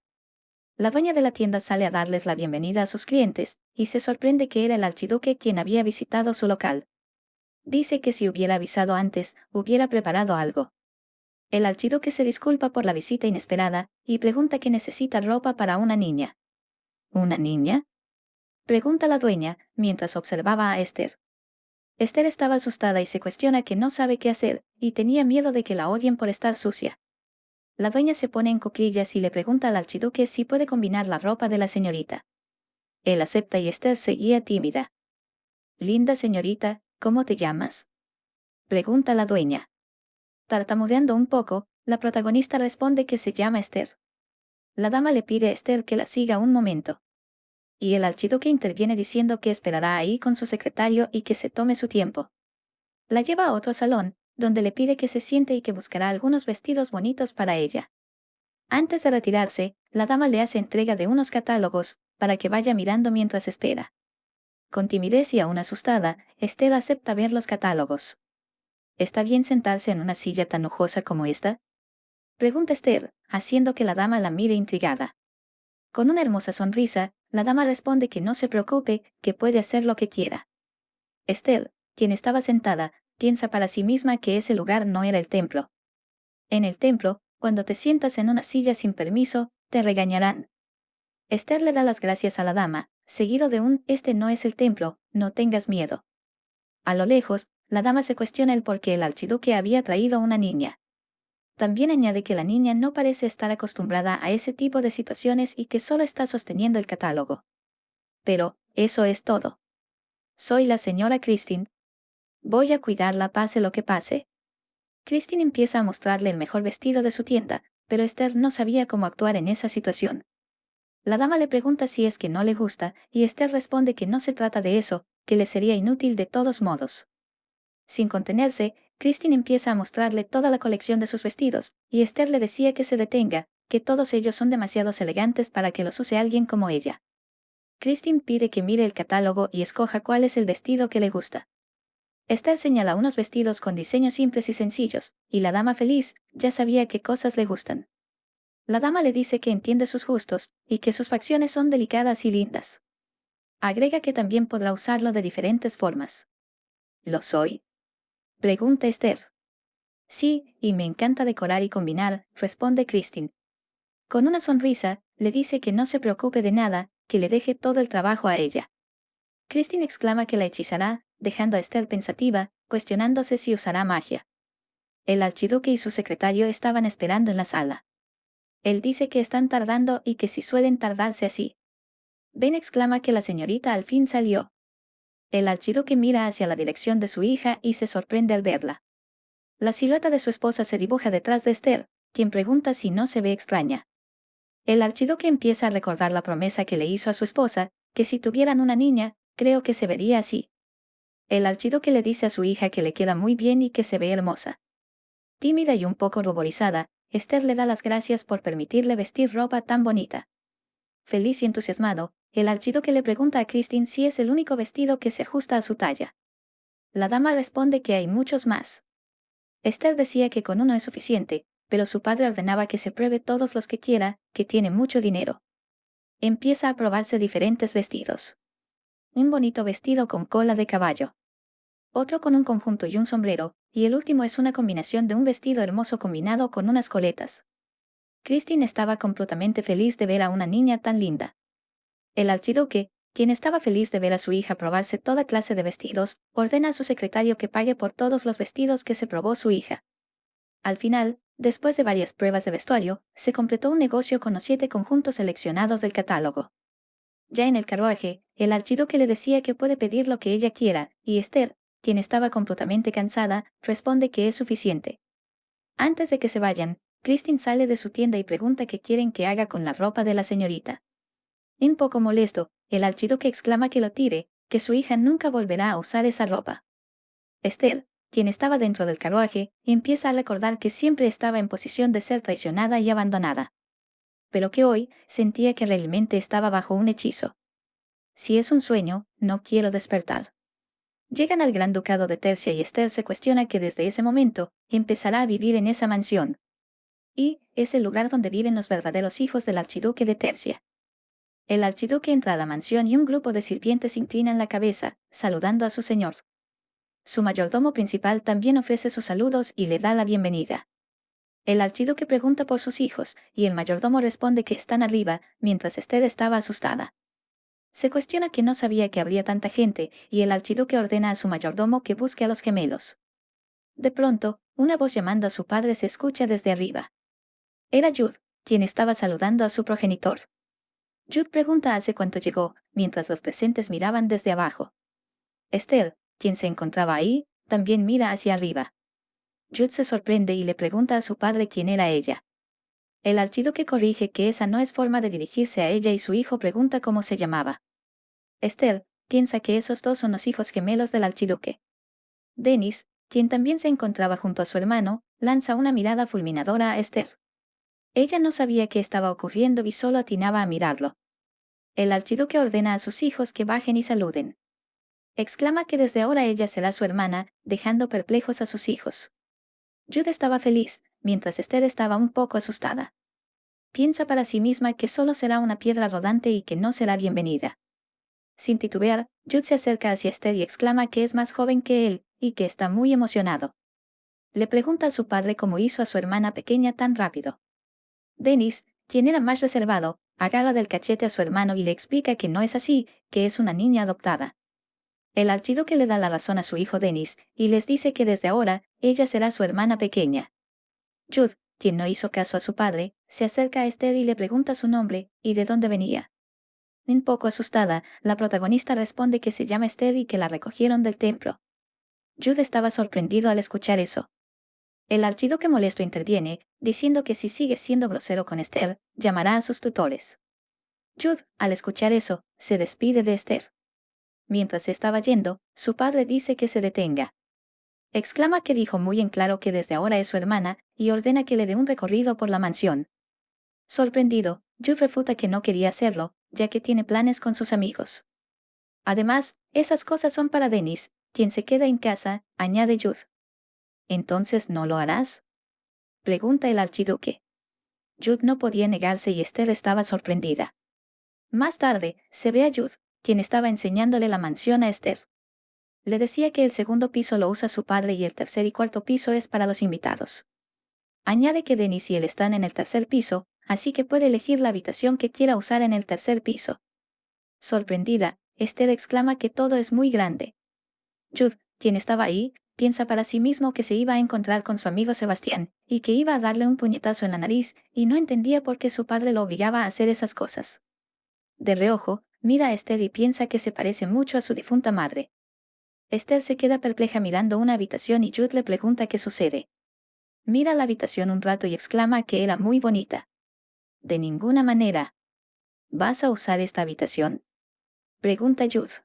La dueña de la tienda sale a darles la bienvenida a sus clientes, y se sorprende que era el archiduque quien había visitado su local. Dice que si hubiera avisado antes, hubiera preparado algo. El archiduque se disculpa por la visita inesperada, y pregunta que necesita ropa para una niña. ¿Una niña? Pregunta la dueña, mientras observaba a Esther. Esther estaba asustada y se cuestiona que no sabe qué hacer, y tenía miedo de que la odien por estar sucia. La dueña se pone en cuclillas y le pregunta al archiduque si puede combinar la ropa de la señorita. Él acepta y Esther seguía tímida. Linda señorita, ¿cómo te llamas? Pregunta la dueña. Tartamudeando un poco, la protagonista responde que se llama Esther. La dama le pide a Esther que la siga un momento. Y el archiduque interviene diciendo que esperará ahí con su secretario y que se tome su tiempo. La lleva a otro salón, donde le pide que se siente y que buscará algunos vestidos bonitos para ella. Antes de retirarse, la dama le hace entrega de unos catálogos, para que vaya mirando mientras espera. Con timidez y aún asustada, Esther acepta ver los catálogos. ¿Está bien sentarse en una silla tan lujosa como esta? Pregunta Esther, haciendo que la dama la mire intrigada. Con una hermosa sonrisa, la dama responde que no se preocupe, que puede hacer lo que quiera. Esther, quien estaba sentada, piensa para sí misma que ese lugar no era el templo. En el templo, cuando te sientas en una silla sin permiso, te regañarán. Esther le da las gracias a la dama, seguido de un «Este no es el templo, no tengas miedo». A lo lejos, la dama se cuestiona el por qué el archiduque había traído una niña. También añade que la niña no parece estar acostumbrada a ese tipo de situaciones y que solo está sosteniendo el catálogo. Pero, eso es todo. Soy la señora Christine. Voy a cuidarla pase lo que pase. Christine empieza a mostrarle el mejor vestido de su tienda, pero Esther no sabía cómo actuar en esa situación. La dama le pregunta si es que no le gusta, y Esther responde que no se trata de eso, que le sería inútil de todos modos. Sin contenerse, Christine empieza a mostrarle toda la colección de sus vestidos, y Esther le decía que se detenga, que todos ellos son demasiado elegantes para que los use alguien como ella. Christine pide que mire el catálogo y escoja cuál es el vestido que le gusta. Esther señala unos vestidos con diseños simples y sencillos, y la dama feliz ya sabía qué cosas le gustan. La dama le dice que entiende sus gustos, y que sus facciones son delicadas y lindas. Agrega que también podrá usarlo de diferentes formas. ¿Lo soy? Pregunta Esther. Sí, y me encanta decorar y combinar, responde Christine. Con una sonrisa, le dice que no se preocupe de nada, que le deje todo el trabajo a ella. Christine exclama que la hechizará, dejando a Esther pensativa, cuestionándose si usará magia. El archiduque y su secretario estaban esperando en la sala. Él dice que están tardando y que si suelen tardarse así. Ben exclama que la señorita al fin salió. El archiduque mira hacia la dirección de su hija y se sorprende al verla. La silueta de su esposa se dibuja detrás de Esther, quien pregunta si no se ve extraña. El archiduque empieza a recordar la promesa que le hizo a su esposa, que si tuvieran una niña, creo que se vería así. El archiduque le dice a su hija que le queda muy bien y que se ve hermosa. Tímida y un poco ruborizada, Esther le da las gracias por permitirle vestir ropa tan bonita. Feliz y entusiasmado, el archiduque le pregunta a Christine si es el único vestido que se ajusta a su talla. La dama responde que hay muchos más. Esther decía que con uno es suficiente, pero su padre ordenaba que se pruebe todos los que quiera, que tiene mucho dinero. Empieza a probarse diferentes vestidos. Un bonito vestido con cola de caballo. Otro con un conjunto y un sombrero, y el último es una combinación de un vestido hermoso combinado con unas coletas. Christine estaba completamente feliz de ver a una niña tan linda. El archiduque, quien estaba feliz de ver a su hija probarse toda clase de vestidos, ordena a su secretario que pague por todos los vestidos que se probó su hija. Al final, después de varias pruebas de vestuario, se completó un negocio con los 7 conjuntos seleccionados del catálogo. Ya en el carruaje, el archiduque le decía que puede pedir lo que ella quiera, y Esther, quien estaba completamente cansada, responde que es suficiente. Antes de que se vayan, Christine sale de su tienda y pregunta qué quieren que haga con la ropa de la señorita. Un poco molesto, el archiduque exclama que lo tire, que su hija nunca volverá a usar esa ropa. Esther, quien estaba dentro del carruaje, empieza a recordar que siempre estaba en posición de ser traicionada y abandonada. Pero que hoy sentía que realmente estaba bajo un hechizo. Si es un sueño, no quiero despertar. Llegan al Gran Ducado de Tercia y Esther se cuestiona que desde ese momento empezará a vivir en esa mansión. Y es el lugar donde viven los verdaderos hijos del archiduque de Tercia. El archiduque entra a la mansión y un grupo de sirvientes inclinan la cabeza, saludando a su señor. Su mayordomo principal también ofrece sus saludos y le da la bienvenida. El archiduque pregunta por sus hijos, y el mayordomo responde que están arriba, mientras Esther estaba asustada. Se cuestiona que no sabía que habría tanta gente, y el archiduque ordena a su mayordomo que busque a los gemelos. De pronto, una voz llamando a su padre se escucha desde arriba. Era Jude, quien estaba saludando a su progenitor. Jude pregunta hace cuánto llegó, mientras los presentes miraban desde abajo. Esther, quien se encontraba ahí, también mira hacia arriba. Jude se sorprende y le pregunta a su padre quién era ella. El archiduque corrige que esa no es forma de dirigirse a ella y su hijo pregunta cómo se llamaba. Esther piensa que esos dos son los hijos gemelos del archiduque. Dennis, quien también se encontraba junto a su hermano, lanza una mirada fulminadora a Esther. Ella no sabía qué estaba ocurriendo y solo atinaba a mirarlo. El archiduque ordena a sus hijos que bajen y saluden. Exclama que desde ahora ella será su hermana, dejando perplejos a sus hijos. Jude estaba feliz, mientras Esther estaba un poco asustada. Piensa para sí misma que solo será una piedra rodante y que no será bienvenida. Sin titubear, Jude se acerca hacia Esther y exclama que es más joven que él, y que está muy emocionado. Le pregunta a su padre cómo hizo a su hermana pequeña tan rápido. Dennis, quien era más reservado, Agarra del cachete a su hermano y le explica que no es así, que es una niña adoptada. El archiduque le da la razón a su hijo Denis, y les dice que desde ahora, ella será su hermana pequeña. Jude, quien no hizo caso a su padre, se acerca a Esther y le pregunta su nombre, y de dónde venía. Un poco asustada, la protagonista responde que se llama Esther y que la recogieron del templo. Jude estaba sorprendido al escuchar eso. El archiduque molesto interviene, diciendo que si sigue siendo grosero con Esther, llamará a sus tutores. Jude, al escuchar eso, se despide de Esther. Mientras se estaba yendo, su padre dice que se detenga. Exclama que dijo muy en claro que desde ahora es su hermana, y ordena que le dé un recorrido por la mansión. Sorprendido, Jude refuta que no quería hacerlo, ya que tiene planes con sus amigos. Además, esas cosas son para Denis, quien se queda en casa, añade Jude. ¿Entonces no lo harás?, pregunta el archiduque. Jude no podía negarse y Esther estaba sorprendida. Más tarde, se ve a Jude, quien estaba enseñándole la mansión a Esther. Le decía que el segundo piso lo usa su padre y el tercer y cuarto piso es para los invitados. Añade que Denis y él están en el tercer piso, así que puede elegir la habitación que quiera usar en el tercer piso. Sorprendida, Esther exclama que todo es muy grande. Jude, quien estaba ahí, piensa para sí mismo que se iba a encontrar con su amigo Sebastián, y que iba a darle un puñetazo en la nariz, y no entendía por qué su padre lo obligaba a hacer esas cosas. De reojo, mira a Esther y piensa que se parece mucho a su difunta madre. Esther se queda perpleja mirando una habitación y Jude le pregunta qué sucede. Mira la habitación un rato y exclama que era muy bonita. De ninguna manera. ¿Vas a usar esta habitación?, pregunta Jude.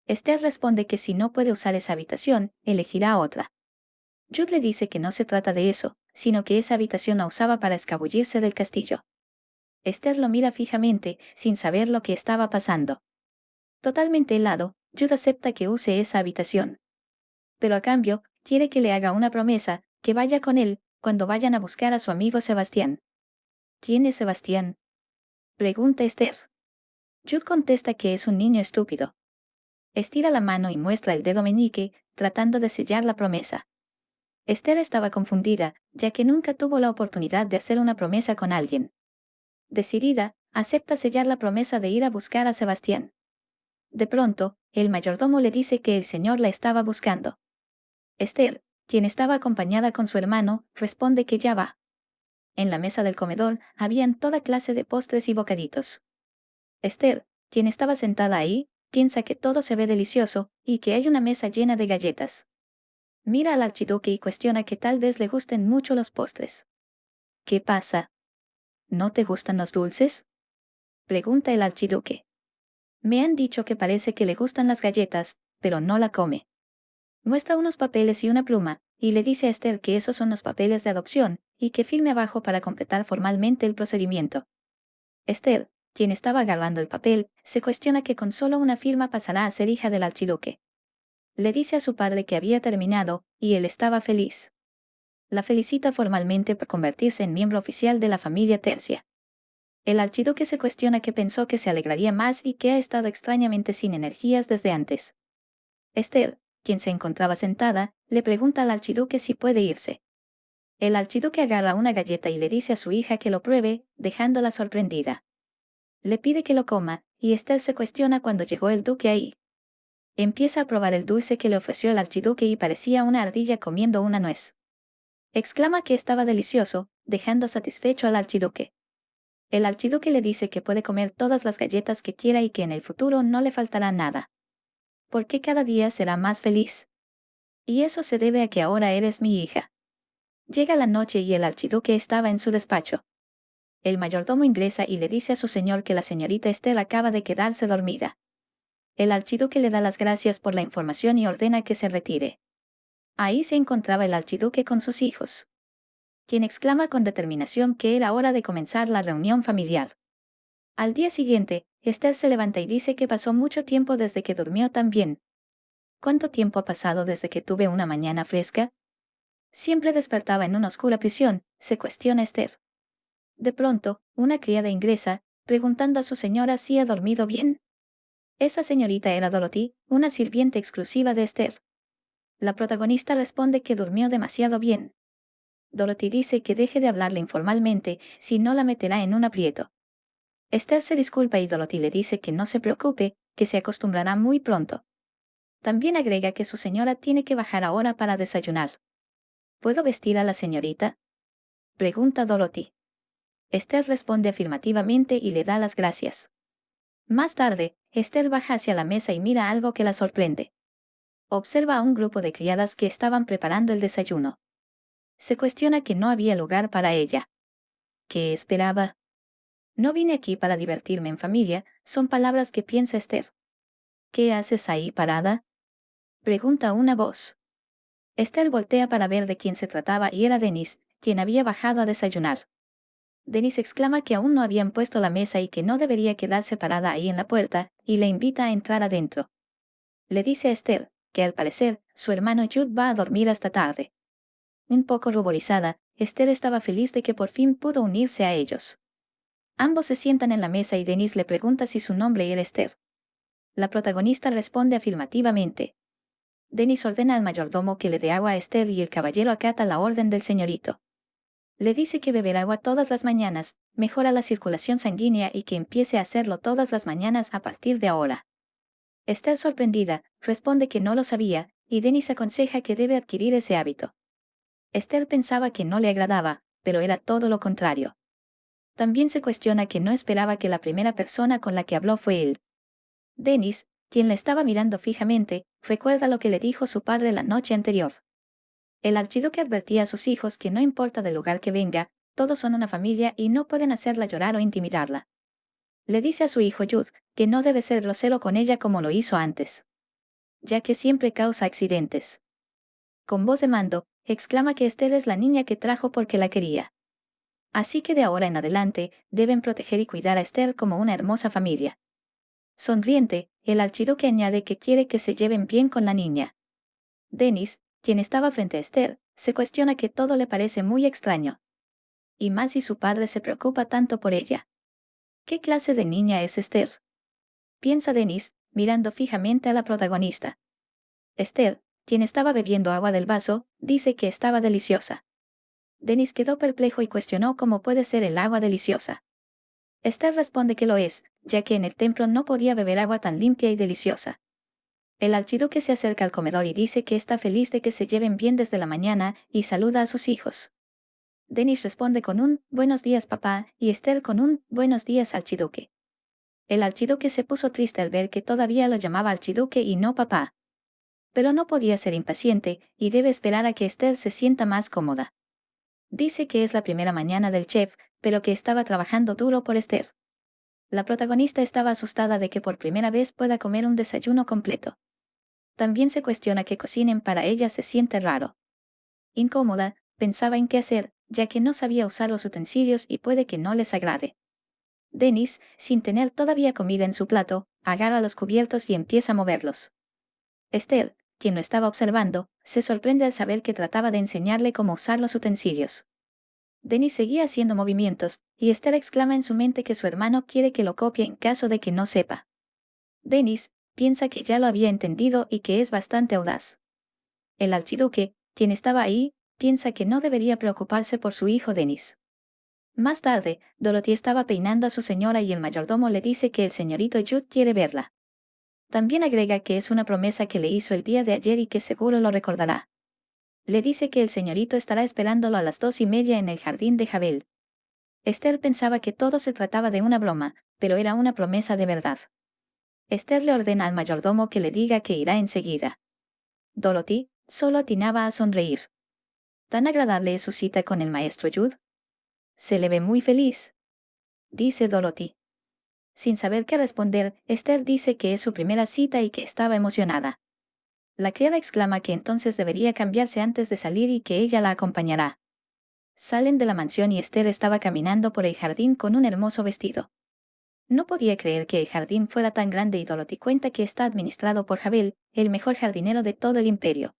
Esther responde que si no puede usar esa habitación, elegirá otra. Jude le dice que no se trata de eso, sino que esa habitación la usaba para escabullirse del castillo. Esther lo mira fijamente, sin saber lo que estaba pasando. Totalmente helado, Jude acepta que use esa habitación. Pero a cambio, quiere que le haga una promesa, que vaya con él, cuando vayan a buscar a su amigo Sebastián. ¿Quién es Sebastián?, pregunta Esther. Jude contesta que es un niño estúpido. Estira la mano y muestra el dedo meñique, tratando de sellar la promesa. Esther estaba confundida, ya que nunca tuvo la oportunidad de hacer una promesa con alguien. Decidida, acepta sellar la promesa de ir a buscar a Sebastián. De pronto, el mayordomo le dice que el señor la estaba buscando. Esther, quien estaba acompañada con su hermano, responde que ya va. En la mesa del comedor habían toda clase de postres y bocaditos. Esther, quien estaba sentada ahí, piensa que todo se ve delicioso y que hay una mesa llena de galletas. Mira al archiduque y cuestiona que tal vez le gusten mucho los postres. ¿Qué pasa? ¿No te gustan los dulces?, pregunta el archiduque. Me han dicho que parece que le gustan las galletas, pero no la come. Muestra unos papeles y una pluma, y le dice a Esther que esos son los papeles de adopción, y que firme abajo para completar formalmente el procedimiento. Esther, quien estaba agarrando el papel, se cuestiona que con solo una firma pasará a ser hija del archiduque. Le dice a su padre que había terminado, y él estaba feliz. La felicita formalmente por convertirse en miembro oficial de la familia Tercia. El archiduque se cuestiona que pensó que se alegraría más y que ha estado extrañamente sin energías desde antes. Esther, quien se encontraba sentada, le pregunta al archiduque si puede irse. El archiduque agarra una galleta y le dice a su hija que lo pruebe, dejándola sorprendida. Le pide que lo coma, y Esther se cuestiona cuando llegó el duque ahí. Empieza a probar el dulce que le ofreció el archiduque y parecía una ardilla comiendo una nuez. Exclama que estaba delicioso, dejando satisfecho al archiduque. El archiduque le dice que puede comer todas las galletas que quiera y que en el futuro no le faltará nada. Porque cada día será más feliz. Y eso se debe a que ahora eres mi hija. Llega la noche y el archiduque estaba en su despacho. El mayordomo ingresa y le dice a su señor que la señorita Esther acaba de quedarse dormida. El archiduque le da las gracias por la información y ordena que se retire. Ahí se encontraba el archiduque con sus hijos, quien exclama con determinación que era hora de comenzar la reunión familiar. Al día siguiente, Esther se levanta y dice que pasó mucho tiempo desde que durmió tan bien. ¿Cuánto tiempo ha pasado desde que tuve una mañana fresca? Siempre despertaba en una oscura prisión, se cuestiona Esther. De pronto, una criada ingresa, preguntando a su señora si ha dormido bien. Esa señorita era Dorothy, una sirviente exclusiva de Esther. La protagonista responde que durmió demasiado bien. Dorothy dice que deje de hablarle informalmente, si no la meterá en un aprieto. Esther se disculpa y Dorothy le dice que no se preocupe, que se acostumbrará muy pronto. También agrega que su señora tiene que bajar ahora para desayunar. ¿Puedo vestir a la señorita?, pregunta Dorothy. Esther responde afirmativamente y le da las gracias. Más tarde, Esther baja hacia la mesa y mira algo que la sorprende. Observa a un grupo de criadas que estaban preparando el desayuno. Se cuestiona que no había lugar para ella. ¿Qué esperaba? No vine aquí para divertirme en familia, son palabras que piensa Esther. ¿Qué haces ahí parada?, pregunta una voz. Esther voltea para ver de quién se trataba y era Dennis, quien había bajado a desayunar. Dennis exclama que aún no habían puesto la mesa y que no debería quedarse parada ahí en la puerta, y le invita a entrar adentro. Le dice a Esther que al parecer su hermano Jude va a dormir hasta tarde. Un poco ruborizada, Esther estaba feliz de que por fin pudo unirse a ellos. Ambos se sientan en la mesa y Dennis le pregunta si su nombre era Esther. La protagonista responde afirmativamente. Dennis ordena al mayordomo que le dé agua a Esther y el caballero acata la orden del señorito. Le dice que beber agua todas las mañanas mejora la circulación sanguínea y que empiece a hacerlo todas las mañanas a partir de ahora. Esther, sorprendida, responde que no lo sabía, y Dennis aconseja que debe adquirir ese hábito. Esther pensaba que no le agradaba, pero era todo lo contrario. También se cuestiona que no esperaba que la primera persona con la que habló fue él. Dennis, quien la estaba mirando fijamente, recuerda lo que le dijo su padre la noche anterior. El archiduque advertía a sus hijos que no importa del lugar que venga, todos son una familia y no pueden hacerla llorar o intimidarla. Le dice a su hijo Jude que no debe ser grosero con ella como lo hizo antes, ya que siempre causa accidentes. Con voz de mando, exclama que Esther es la niña que trajo porque la quería. Así que de ahora en adelante, deben proteger y cuidar a Esther como una hermosa familia. Sonriente, el archiduque añade que quiere que se lleven bien con la niña. Dennis, quien estaba frente a Esther, se cuestiona que todo le parece muy extraño. Y más si su padre se preocupa tanto por ella. ¿Qué clase de niña es Esther?, piensa Dennis, mirando fijamente a la protagonista. Esther, quien estaba bebiendo agua del vaso, dice que estaba deliciosa. Dennis quedó perplejo y cuestionó cómo puede ser el agua deliciosa. Esther responde que lo es, ya que en el templo no podía beber agua tan limpia y deliciosa. El archiduque se acerca al comedor y dice que está feliz de que se lleven bien desde la mañana y saluda a sus hijos. Dennis responde con un «Buenos días, papá», y Esther con un «Buenos días, archiduque». El archiduque se puso triste al ver que todavía lo llamaba archiduque y no papá. Pero no podía ser impaciente, y debe esperar a que Esther se sienta más cómoda. Dice que es la primera mañana del chef, pero que estaba trabajando duro por Esther. La protagonista estaba asustada de que por primera vez pueda comer un desayuno completo. También se cuestiona que cocinen para ella, se siente raro. Incómoda, pensaba en qué hacer, ya que no sabía usar los utensilios y puede que no les agrade. Dennis, sin tener todavía comida en su plato, agarra los cubiertos y empieza a moverlos. Esther, quien lo estaba observando, se sorprende al saber que trataba de enseñarle cómo usar los utensilios. Dennis seguía haciendo movimientos, y Esther exclama en su mente que su hermano quiere que lo copie en caso de que no sepa. Dennis piensa que ya lo había entendido y que es bastante audaz. El archiduque, quien estaba ahí, piensa que no debería preocuparse por su hijo Dennis. Más tarde, Dorothy estaba peinando a su señora y el mayordomo le dice que el señorito Jude quiere verla. También agrega que es una promesa que le hizo el día de ayer y que seguro lo recordará. Le dice que el señorito estará esperándolo a las 2:30 en el jardín de Havel. Esther pensaba que todo se trataba de una broma, pero era una promesa de verdad. Esther le ordena al mayordomo que le diga que irá enseguida. Dorothy solo atinaba a sonreír. ¿Tan agradable es su cita con el maestro Jude? Se le ve muy feliz, dice Dorothy. Sin saber qué responder, Esther dice que es su primera cita y que estaba emocionada. La criada exclama que entonces debería cambiarse antes de salir y que ella la acompañará. Salen de la mansión y Esther estaba caminando por el jardín con un hermoso vestido. No podía creer que el jardín fuera tan grande y Dorothy cuenta que está administrado por Havel, el mejor jardinero de todo el imperio.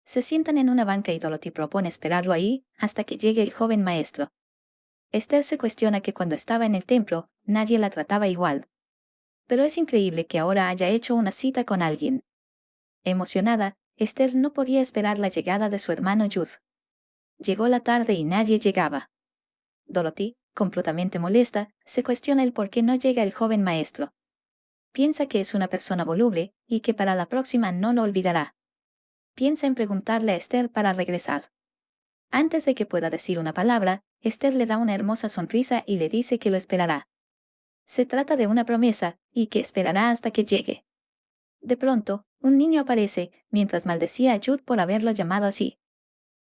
Se sientan en una banca y Dorothy propone esperarlo ahí hasta que llegue el joven maestro. Esther se cuestiona que cuando estaba en el templo, nadie la trataba igual. Pero es increíble que ahora haya hecho una cita con alguien. Emocionada, Esther no podía esperar la llegada de su hermano Jude. Llegó la tarde y nadie llegaba. Dorothy completamente molesta, se cuestiona el por qué no llega el joven maestro. Piensa que es una persona voluble y que para la próxima no lo olvidará. Piensa en preguntarle a Esther para regresar. Antes de que pueda decir una palabra, Esther le da una hermosa sonrisa y le dice que lo esperará. Se trata de una promesa, y que esperará hasta que llegue. De pronto, un niño aparece, mientras maldecía a Jude por haberlo llamado así.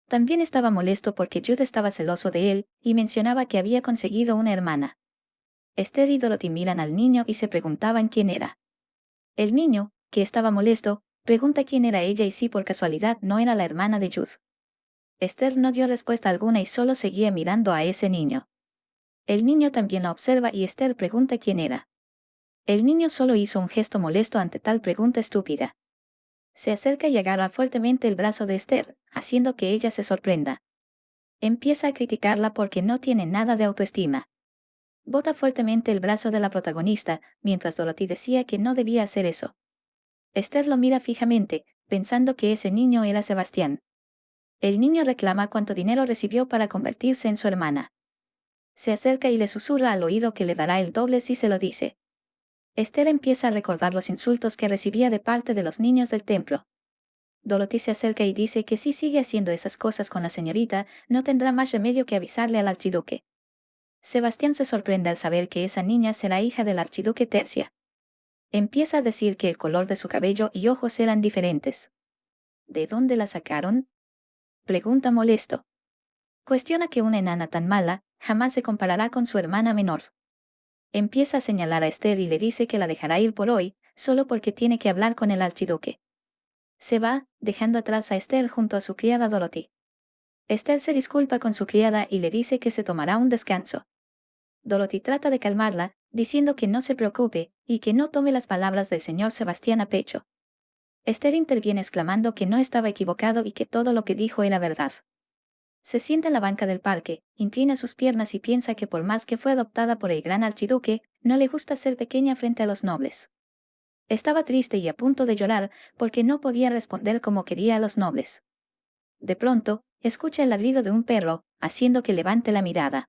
También estaba molesto porque Jude estaba celoso de él, y mencionaba que había conseguido una hermana. Esther y Dorothy miran al niño y se preguntaban quién era. El niño, que estaba molesto, pregunta quién era ella y si por casualidad no era la hermana de Jude. Esther no dio respuesta alguna y solo seguía mirando a ese niño. El niño también la observa y Esther pregunta quién era. El niño solo hizo un gesto molesto ante tal pregunta estúpida. Se acerca y agarra fuertemente el brazo de Esther, haciendo que ella se sorprenda. Empieza a criticarla porque no tiene nada de autoestima. Bota fuertemente el brazo de la protagonista, mientras Dorothy decía que no debía hacer eso. Esther lo mira fijamente, pensando que ese niño era Sebastián. El niño reclama cuánto dinero recibió para convertirse en su hermana. Se acerca y le susurra al oído que le dará el doble si se lo dice. Esther empieza a recordar los insultos que recibía de parte de los niños del templo. Dorothy se acerca y dice que si sigue haciendo esas cosas con la señorita, no tendrá más remedio que avisarle al archiduque. Sebastián se sorprende al saber que esa niña será hija del archiduque Tercia. Empieza a decir que el color de su cabello y ojos eran diferentes. ¿De dónde la sacaron?, pregunta molesto. Cuestiona que una enana tan mala jamás se comparará con su hermana menor. Empieza a señalar a Esther y le dice que la dejará ir por hoy, solo porque tiene que hablar con el archiduque. Se va, dejando atrás a Esther junto a su criada Dorothy. Esther se disculpa con su criada y le dice que se tomará un descanso. Dorothy trata de calmarla, diciendo que no se preocupe y que no tome las palabras del señor Sebastián a pecho. Esther interviene exclamando que no estaba equivocado y que todo lo que dijo era verdad. Se sienta en la banca del parque, inclina sus piernas y piensa que por más que fue adoptada por el gran archiduque, no le gusta ser pequeña frente a los nobles. Estaba triste y a punto de llorar porque no podía responder como quería a los nobles. De pronto, escucha el ladrido de un perro, haciendo que levante la mirada.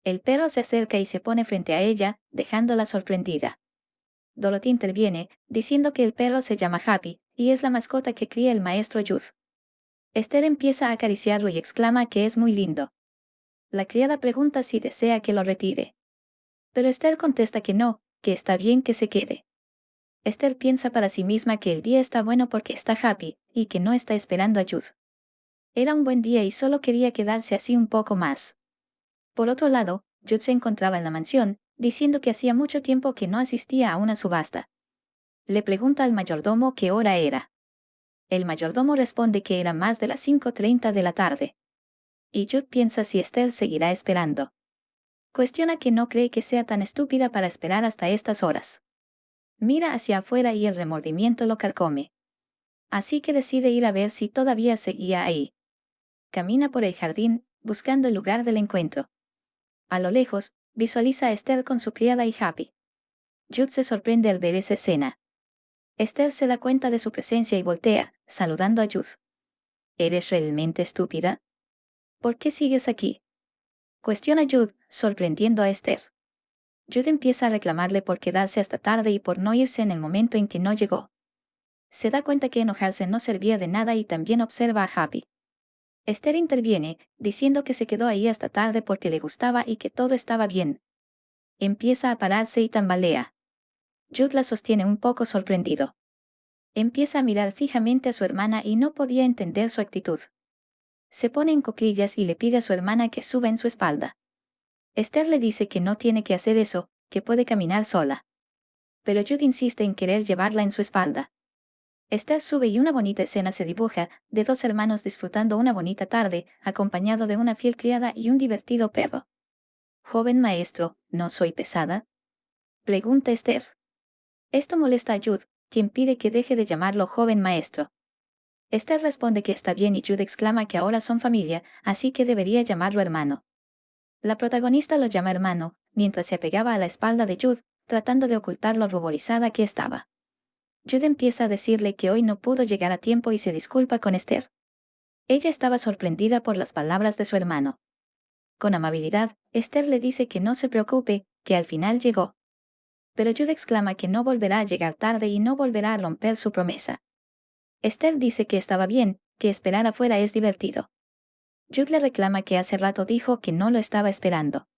El perro se acerca y se pone frente a ella, dejándola sorprendida. Dorothy interviene, diciendo que el perro se llama Happy, y es la mascota que cría el maestro Jude. Esther empieza a acariciarlo y exclama que es muy lindo. La criada pregunta si desea que lo retire. Pero Esther contesta que no, que está bien que se quede. Esther piensa para sí misma que el día está bueno porque está Happy, y que no está esperando a Jude. Era un buen día y solo quería quedarse así un poco más. Por otro lado, Jude se encontraba en la mansión, diciendo que hacía mucho tiempo que no asistía a una subasta. Le pregunta al mayordomo qué hora era. El mayordomo responde que era más de las 5:30 de la tarde. Y Jude piensa si Esther seguirá esperando. Cuestiona que no cree que sea tan estúpida para esperar hasta estas horas. Mira hacia afuera y el remordimiento lo carcome. Así que decide ir a ver si todavía seguía ahí. Camina por el jardín, buscando el lugar del encuentro. A lo lejos, visualiza a Esther con su criada y Happy. Jude se sorprende al ver esa escena. Esther se da cuenta de su presencia y voltea, saludando a Jude. ¿Eres realmente estúpida? ¿Por qué sigues aquí?, cuestiona Jude, sorprendiendo a Esther. Jude empieza a reclamarle por quedarse hasta tarde y por no irse en el momento en que no llegó. Se da cuenta que enojarse no servía de nada y también observa a Happy. Esther interviene, diciendo que se quedó ahí hasta tarde porque le gustaba y que todo estaba bien. Empieza a pararse y tambalea. Jude la sostiene un poco sorprendido. Empieza a mirar fijamente a su hermana y no podía entender su actitud. Se pone en cuclillas y le pide a su hermana que suba en su espalda. Esther le dice que no tiene que hacer eso, que puede caminar sola. Pero Jude insiste en querer llevarla en su espalda. Esther sube y una bonita escena se dibuja, de dos hermanos disfrutando una bonita tarde, acompañado de una fiel criada y un divertido perro. Joven maestro, ¿no soy pesada?, pregunta Esther. Esto molesta a Jude, quien pide que deje de llamarlo joven maestro. Esther responde que está bien y Jude exclama que ahora son familia, así que debería llamarlo hermano. La protagonista lo llama hermano, mientras se apegaba a la espalda de Jude, tratando de ocultar lo ruborizada que estaba. Jude empieza a decirle que hoy no pudo llegar a tiempo y se disculpa con Esther. Ella estaba sorprendida por las palabras de su hermano. Con amabilidad, Esther le dice que no se preocupe, que al final llegó. Pero Jude exclama que no volverá a llegar tarde y no volverá a romper su promesa. Esther dice que estaba bien, que esperar afuera es divertido. Jude le reclama que hace rato dijo que no lo estaba esperando.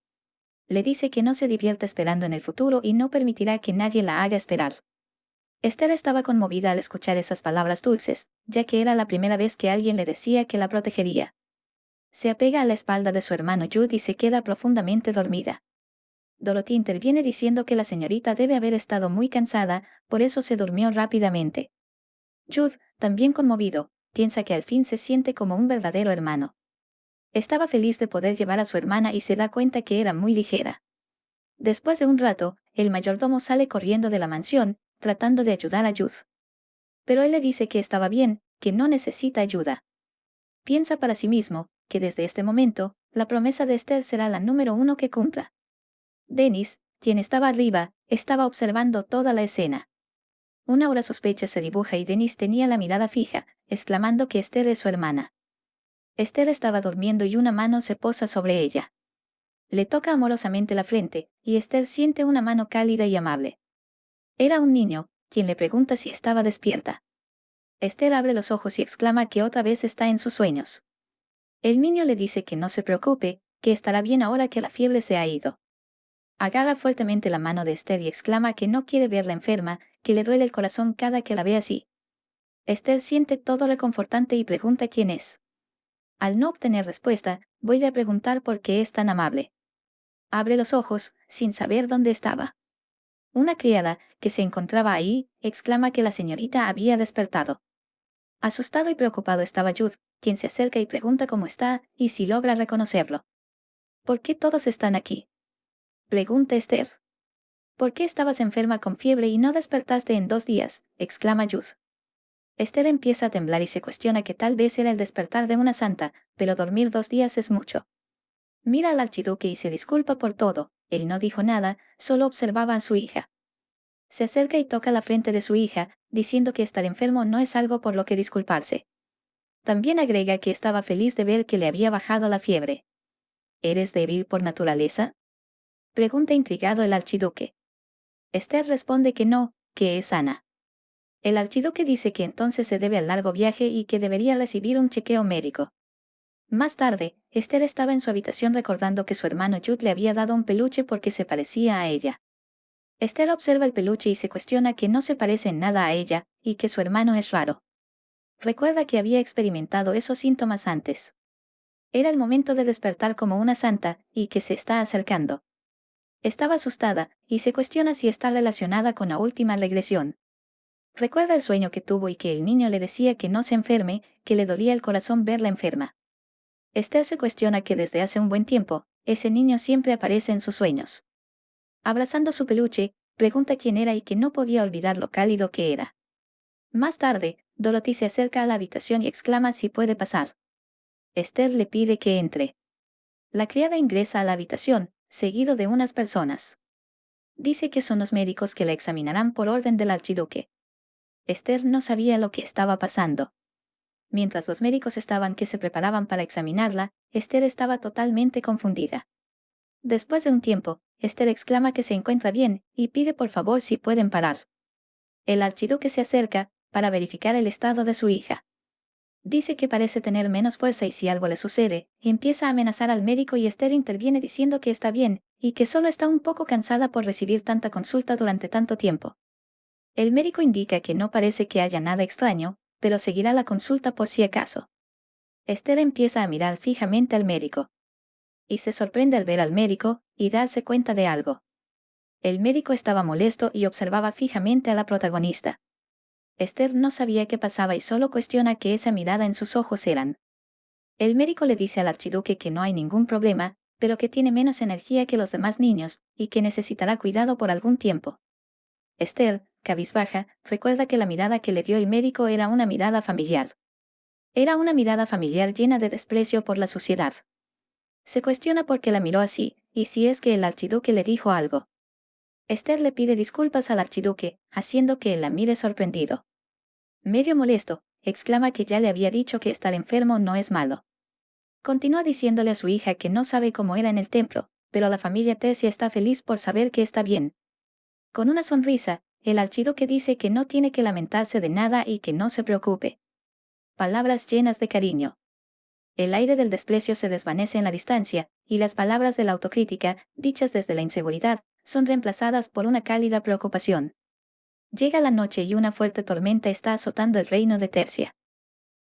Le dice que no se divierta esperando en el futuro y no permitirá que nadie la haga esperar. Esther estaba conmovida al escuchar esas palabras dulces, ya que era la primera vez que alguien le decía que la protegería. Se apega a la espalda de su hermano Jude y se queda profundamente dormida. Dorothy interviene diciendo que la señorita debe haber estado muy cansada, por eso se durmió rápidamente. Jude, también conmovido, piensa que al fin se siente como un verdadero hermano. Estaba feliz de poder llevar a su hermana y se da cuenta que era muy ligera. Después de un rato, el mayordomo sale corriendo de la mansión, tratando de ayudar a Jude. Pero él le dice que estaba bien, que no necesita ayuda. Piensa para sí mismo, que desde este momento, la promesa de Esther será la número uno que cumpla. Dennis, quien estaba arriba, estaba observando toda la escena. Una aura sospecha se dibuja y Dennis tenía la mirada fija, exclamando que Esther es su hermana. Esther estaba durmiendo y una mano se posa sobre ella. Le toca amorosamente la frente, y Esther siente una mano cálida y amable. Era un niño, quien le pregunta si estaba despierta. Esther abre los ojos y exclama que otra vez está en sus sueños. El niño le dice que no se preocupe, que estará bien ahora que la fiebre se ha ido. Agarra fuertemente la mano de Esther y exclama que no quiere verla enferma, que le duele el corazón cada que la ve así. Esther siente todo reconfortante y pregunta quién es. Al no obtener respuesta, vuelve a preguntar por qué es tan amable. Abre los ojos, sin saber dónde estaba. Una criada, que se encontraba ahí, exclama que la señorita había despertado. Asustado y preocupado estaba Jude, quien se acerca y pregunta cómo está y si logra reconocerlo. ¿Por qué todos están aquí?, pregunta Esther. ¿Por qué estabas enferma con fiebre y no despertaste en 2 días?, exclama Jude. Esther empieza a temblar y se cuestiona que tal vez era el despertar de una santa, pero dormir 2 días es mucho. Mira al archiduque y se disculpa por todo. Él no dijo nada, solo observaba a su hija. Se acerca y toca la frente de su hija, diciendo que estar enfermo no es algo por lo que disculparse. También agrega que estaba feliz de ver que le había bajado la fiebre. ¿Eres débil por naturaleza?, pregunta intrigado el archiduque. Esther responde que no, que es sana. El archiduque dice que entonces se debe al largo viaje y que debería recibir un chequeo médico. Más tarde, Esther estaba en su habitación recordando que su hermano Jude le había dado un peluche porque se parecía a ella. Esther observa el peluche y se cuestiona que no se parece en nada a ella, y que su hermano es raro. Recuerda que había experimentado esos síntomas antes. Era el momento de despertar como una santa, y que se está acercando. Estaba asustada, y se cuestiona si está relacionada con la última regresión. Recuerda el sueño que tuvo y que el niño le decía que no se enferme, que le dolía el corazón verla enferma. Esther se cuestiona que desde hace un buen tiempo, ese niño siempre aparece en sus sueños. Abrazando su peluche, pregunta quién era y que no podía olvidar lo cálido que era. Más tarde, Dorothy se acerca a la habitación y exclama si puede pasar. Esther le pide que entre. La criada ingresa a la habitación, seguido de unas personas. Dice que son los médicos que la examinarán por orden del archiduque. Esther no sabía lo que estaba pasando. Mientras los médicos estaban que se preparaban para examinarla, Esther estaba totalmente confundida. Después de un tiempo, Esther exclama que se encuentra bien y pide por favor si pueden parar. El archiduque se acerca para verificar el estado de su hija. Dice que parece tener menos fuerza y si algo le sucede, empieza a amenazar al médico y Esther interviene diciendo que está bien y que solo está un poco cansada por recibir tanta consulta durante tanto tiempo. El médico indica que no parece que haya nada extraño, pero seguirá la consulta por si acaso. Esther empieza a mirar fijamente al médico. Y se sorprende al ver al médico y darse cuenta de algo. El médico estaba molesto y observaba fijamente a la protagonista. Esther no sabía qué pasaba y solo cuestiona que esa mirada en sus ojos eran. El médico le dice al archiduque que no hay ningún problema, pero que tiene menos energía que los demás niños, y que necesitará cuidado por algún tiempo. Esther, cabizbaja, recuerda que la mirada que le dio el médico era una mirada familiar. Era una mirada familiar llena de desprecio por la sociedad. Se cuestiona por qué la miró así, y si es que el archiduque le dijo algo. Esther le pide disculpas al archiduque, haciendo que él la mire sorprendido. Medio molesto, exclama que ya le había dicho que estar enfermo no es malo. Continúa diciéndole a su hija que no sabe cómo era en el templo, pero la familia Tercia está feliz por saber que está bien. Con una sonrisa, el archiduque dice que no tiene que lamentarse de nada y que no se preocupe. Palabras llenas de cariño. El aire del desprecio se desvanece en la distancia, y las palabras de la autocrítica, dichas desde la inseguridad, son reemplazadas por una cálida preocupación. Llega la noche y una fuerte tormenta está azotando el reino de Tercia.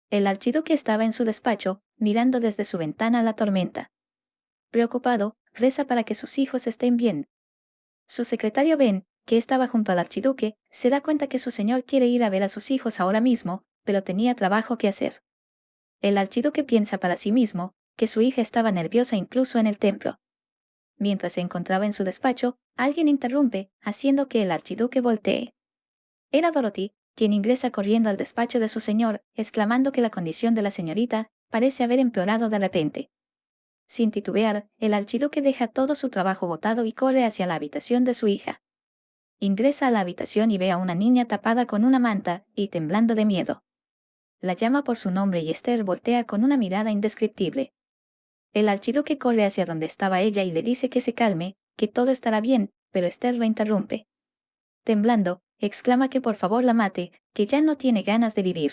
El archiduque estaba en su despacho, mirando desde su ventana la tormenta. Preocupado, reza para que sus hijos estén bien. Su secretario Ben, que estaba junto al archiduque, se da cuenta que su señor quiere ir a ver a sus hijos ahora mismo, pero tenía trabajo que hacer. El archiduque piensa para sí mismo que su hija estaba nerviosa incluso en el templo. Mientras se encontraba en su despacho, alguien interrumpe, haciendo que el archiduque voltee. Era Dorothy, quien ingresa corriendo al despacho de su señor, exclamando que la condición de la señorita parece haber empeorado de repente. Sin titubear, el archiduque deja todo su trabajo botado y corre hacia la habitación de su hija. Ingresa a la habitación y ve a una niña tapada con una manta y temblando de miedo. La llama por su nombre y Esther voltea con una mirada indescriptible. El archiduque corre hacia donde estaba ella y le dice que se calme, que todo estará bien, pero Esther lo interrumpe. Temblando, exclama que por favor la mate, que ya no tiene ganas de vivir.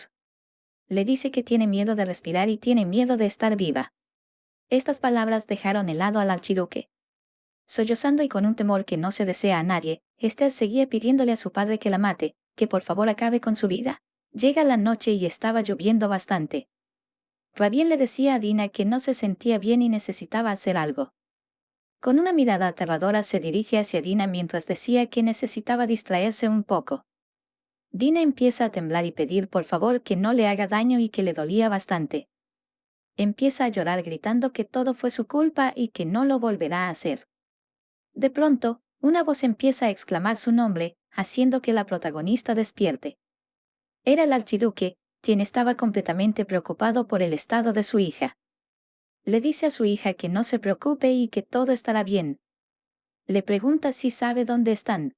Le dice que tiene miedo de respirar y tiene miedo de estar viva. Estas palabras dejaron helado al archiduque. Sollozando y con un temor que no se desea a nadie, Esther seguía pidiéndole a su padre que la mate, que por favor acabe con su vida. Llega la noche y estaba lloviendo bastante. Rabien le decía a Dina que no se sentía bien y necesitaba hacer algo. Con una mirada aterradora se dirige hacia Dina mientras decía que necesitaba distraerse un poco. Dina empieza a temblar y pedir por favor que no le haga daño y que le dolía bastante. Empieza a llorar gritando que todo fue su culpa y que no lo volverá a hacer. De pronto, una voz empieza a exclamar su nombre, haciendo que la protagonista despierte. Era el archiduque, quien estaba completamente preocupado por el estado de su hija. Le dice a su hija que no se preocupe y que todo estará bien. Le pregunta si sabe dónde están.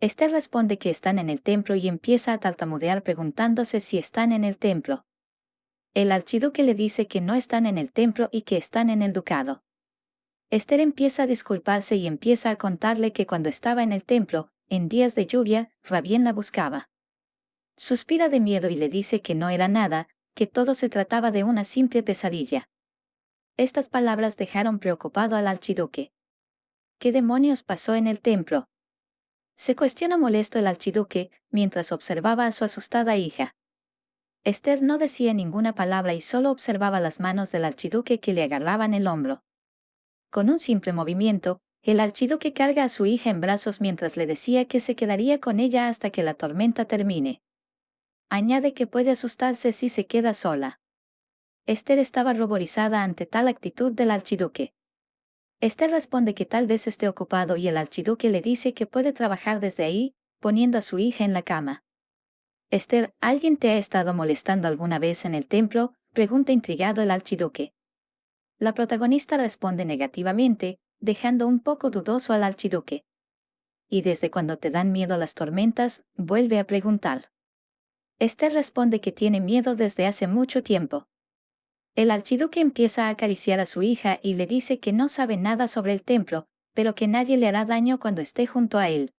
Esther responde que están en el templo y empieza a tartamudear preguntándose si están en el templo. El archiduque le dice que no están en el templo y que están en el ducado. Esther empieza a disculparse y empieza a contarle que cuando estaba en el templo, en días de lluvia, Rabien la buscaba. Suspira de miedo y le dice que no era nada, que todo se trataba de una simple pesadilla. Estas palabras dejaron preocupado al archiduque. ¿Qué demonios pasó en el templo? Se cuestiona molesto el archiduque, mientras observaba a su asustada hija. Esther no decía ninguna palabra y solo observaba las manos del archiduque que le agarraban el hombro. Con un simple movimiento, el archiduque carga a su hija en brazos mientras le decía que se quedaría con ella hasta que la tormenta termine. Añade que puede asustarse si se queda sola. Esther estaba ruborizada ante tal actitud del archiduque. Esther responde que tal vez esté ocupado y el archiduque le dice que puede trabajar desde ahí, poniendo a su hija en la cama. Esther, ¿alguien te ha estado molestando alguna vez en el templo?, pregunta intrigado el archiduque. La protagonista responde negativamente, dejando un poco dudoso al archiduque. ¿Y desde cuando te dan miedo las tormentas?, vuelve a preguntar. Esther responde que tiene miedo desde hace mucho tiempo. El archiduque empieza a acariciar a su hija y le dice que no sabe nada sobre el templo, pero que nadie le hará daño cuando esté junto a él.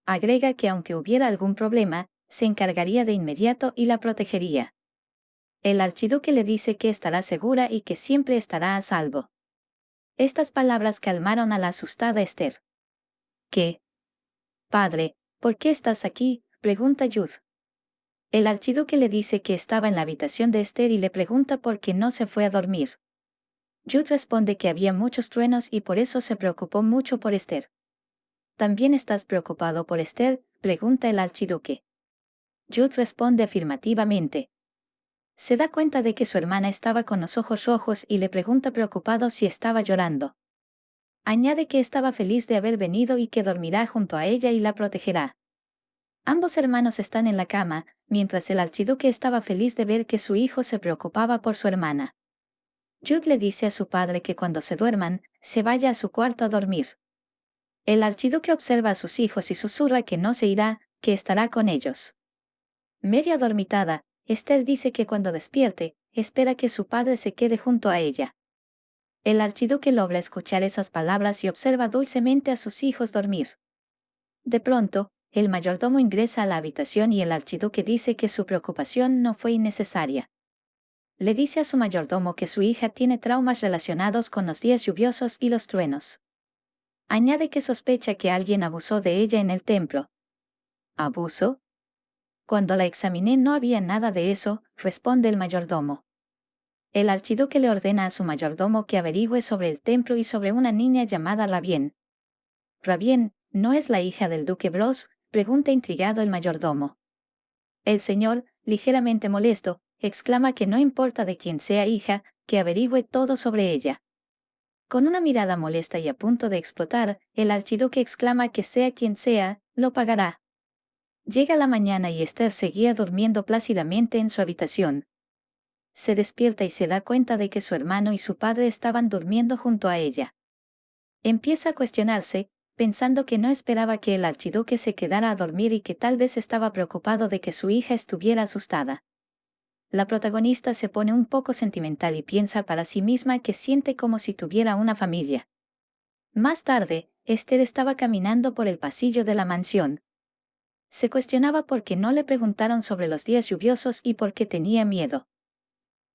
Agrega que aunque hubiera algún problema, se encargaría de inmediato y la protegería. El archiduque le dice que estará segura y que siempre estará a salvo. Estas palabras calmaron a la asustada Esther. ¿Qué? Padre, ¿por qué estás aquí?, pregunta Jude. El archiduque le dice que estaba en la habitación de Esther y le pregunta por qué no se fue a dormir. Jude responde que había muchos truenos y por eso se preocupó mucho por Esther. ¿También estás preocupado por Esther?, pregunta el archiduque. Jude responde afirmativamente. Se da cuenta de que su hermana estaba con los ojos rojos y le pregunta preocupado si estaba llorando. Añade que estaba feliz de haber venido y que dormirá junto a ella y la protegerá. Ambos hermanos están en la cama, mientras el archiduque estaba feliz de ver que su hijo se preocupaba por su hermana. Jude le dice a su padre que cuando se duerman, se vaya a su cuarto a dormir. El archiduque observa a sus hijos y susurra que no se irá, que estará con ellos. Media adormitada, Esther dice que cuando despierte, espera que su padre se quede junto a ella. El archiduque logra escuchar esas palabras y observa dulcemente a sus hijos dormir. De pronto, el mayordomo ingresa a la habitación y el archiduque dice que su preocupación no fue innecesaria. Le dice a su mayordomo que su hija tiene traumas relacionados con los días lluviosos y los truenos. Añade que sospecha que alguien abusó de ella en el templo. ¿Abuso? Cuando la examiné no había nada de eso, responde el mayordomo. El archiduque le ordena a su mayordomo que averigüe sobre el templo y sobre una niña llamada Rabien. ¿Rabien no es la hija del duque Bros?, pregunta intrigado el mayordomo. El señor, ligeramente molesto, exclama que no importa de quién sea hija, que averigüe todo sobre ella. Con una mirada molesta y a punto de explotar, el archiduque exclama que sea quien sea, lo pagará. Llega la mañana y Esther seguía durmiendo plácidamente en su habitación. Se despierta y se da cuenta de que su hermano y su padre estaban durmiendo junto a ella. Empieza a cuestionarse, pensando que no esperaba que el archiduque se quedara a dormir y que tal vez estaba preocupado de que su hija estuviera asustada. La protagonista se pone un poco sentimental y piensa para sí misma que siente como si tuviera una familia. Más tarde, Esther estaba caminando por el pasillo de la mansión. Se cuestionaba por qué no le preguntaron sobre los días lluviosos y por qué tenía miedo.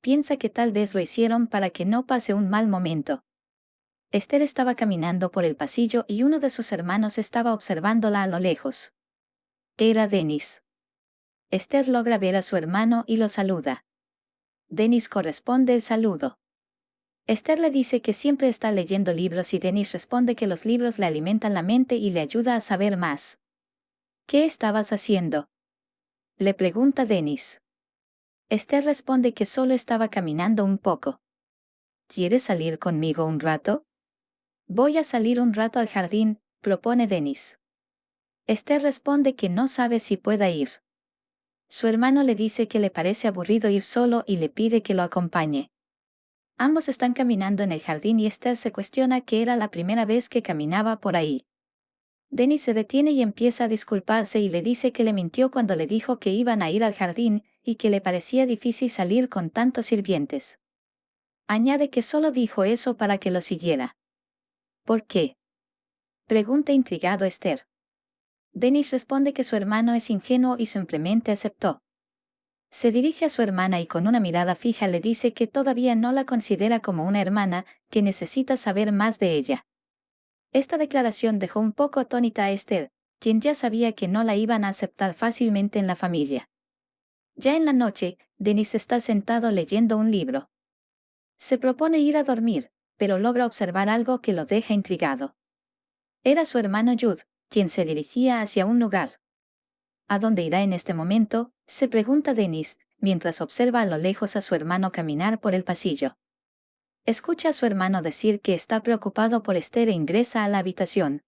Piensa que tal vez lo hicieron para que no pase un mal momento. Esther estaba caminando por el pasillo y uno de sus hermanos estaba observándola a lo lejos. Era Denis. Esther logra ver a su hermano y lo saluda. Denis corresponde el saludo. Esther le dice que siempre está leyendo libros y Denis responde que los libros le alimentan la mente y le ayuda a saber más. ¿Qué estabas haciendo?, le pregunta Denis. Esther responde que solo estaba caminando un poco. ¿Quieres salir conmigo un rato? Voy a salir un rato al jardín, propone Denis. Esther responde que no sabe si pueda ir. Su hermano le dice que le parece aburrido ir solo y le pide que lo acompañe. Ambos están caminando en el jardín y Esther se cuestiona que era la primera vez que caminaba por ahí. Denis se detiene y empieza a disculparse y le dice que le mintió cuando le dijo que iban a ir al jardín y que le parecía difícil salir con tantos sirvientes. Añade que solo dijo eso para que lo siguiera. ¿Por qué?, pregunta intrigado Esther. Denis responde que su hermano es ingenuo y simplemente aceptó. Se dirige a su hermana y con una mirada fija le dice que todavía no la considera como una hermana, que necesita saber más de ella. Esta declaración dejó un poco atónita a Esther, quien ya sabía que no la iban a aceptar fácilmente en la familia. Ya en la noche, Denis está sentado leyendo un libro. Se propone ir a dormir, pero logra observar algo que lo deja intrigado. Era su hermano Jude, quien se dirigía hacia un lugar. ¿A dónde irá en este momento?, se pregunta Denis, mientras observa a lo lejos a su hermano caminar por el pasillo. Escucha a su hermano decir que está preocupado por Esther e ingresa a la habitación.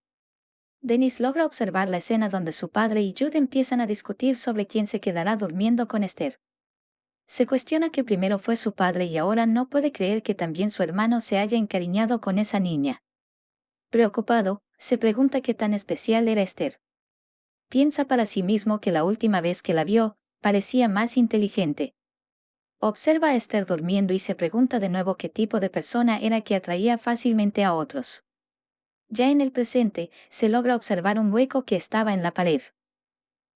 Denis logra observar la escena donde su padre y Jude empiezan a discutir sobre quién se quedará durmiendo con Esther. Se cuestiona que primero fue su padre y ahora no puede creer que también su hermano se haya encariñado con esa niña. Preocupado, se pregunta qué tan especial era Esther. Piensa para sí mismo que la última vez que la vio, parecía más inteligente. Observa a Esther durmiendo y se pregunta de nuevo qué tipo de persona era que atraía fácilmente a otros. Ya en el presente, se logra observar un hueco que estaba en la pared.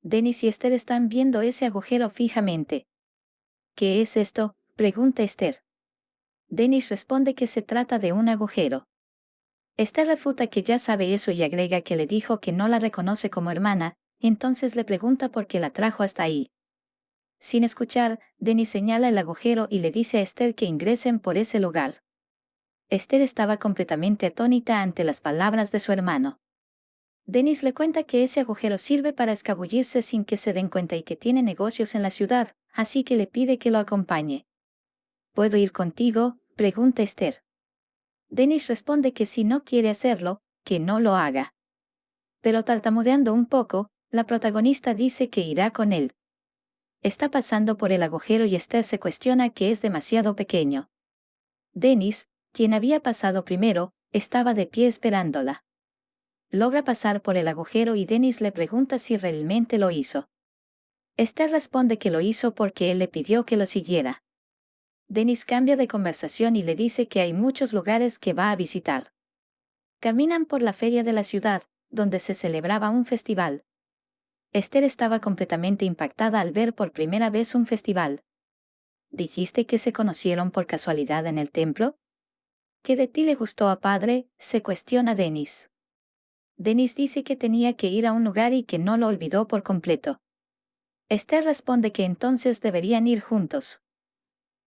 Denis y Esther están viendo ese agujero fijamente. ¿Qué es esto?, pregunta Esther. Denis responde que se trata de un agujero. Esther refuta que ya sabe eso y agrega que le dijo que no la reconoce como hermana, entonces le pregunta por qué la trajo hasta ahí. Sin escuchar, Denis señala el agujero y le dice a Esther que ingresen por ese lugar. Esther estaba completamente atónita ante las palabras de su hermano. Denis le cuenta que ese agujero sirve para escabullirse sin que se den cuenta y que tiene negocios en la ciudad, así que le pide que lo acompañe. ¿Puedo ir contigo?, pregunta Esther. Denis responde que si no quiere hacerlo, que no lo haga. Pero tartamudeando un poco, la protagonista dice que irá con él. Está pasando por el agujero y Esther se cuestiona que es demasiado pequeño. Denis, quien había pasado primero, estaba de pie esperándola. Logra pasar por el agujero y Denis le pregunta si realmente lo hizo. Esther responde que lo hizo porque él le pidió que lo siguiera. Denis cambia de conversación y le dice que hay muchos lugares que va a visitar. Caminan por la feria de la ciudad, donde se celebraba un festival. Esther estaba completamente impactada al ver por primera vez un festival. ¿Dijiste que se conocieron por casualidad en el templo? ¿Qué de ti le gustó a padre?, se cuestiona Denis. Denis dice que tenía que ir a un lugar y que no lo olvidó por completo. Esther responde que entonces deberían ir juntos.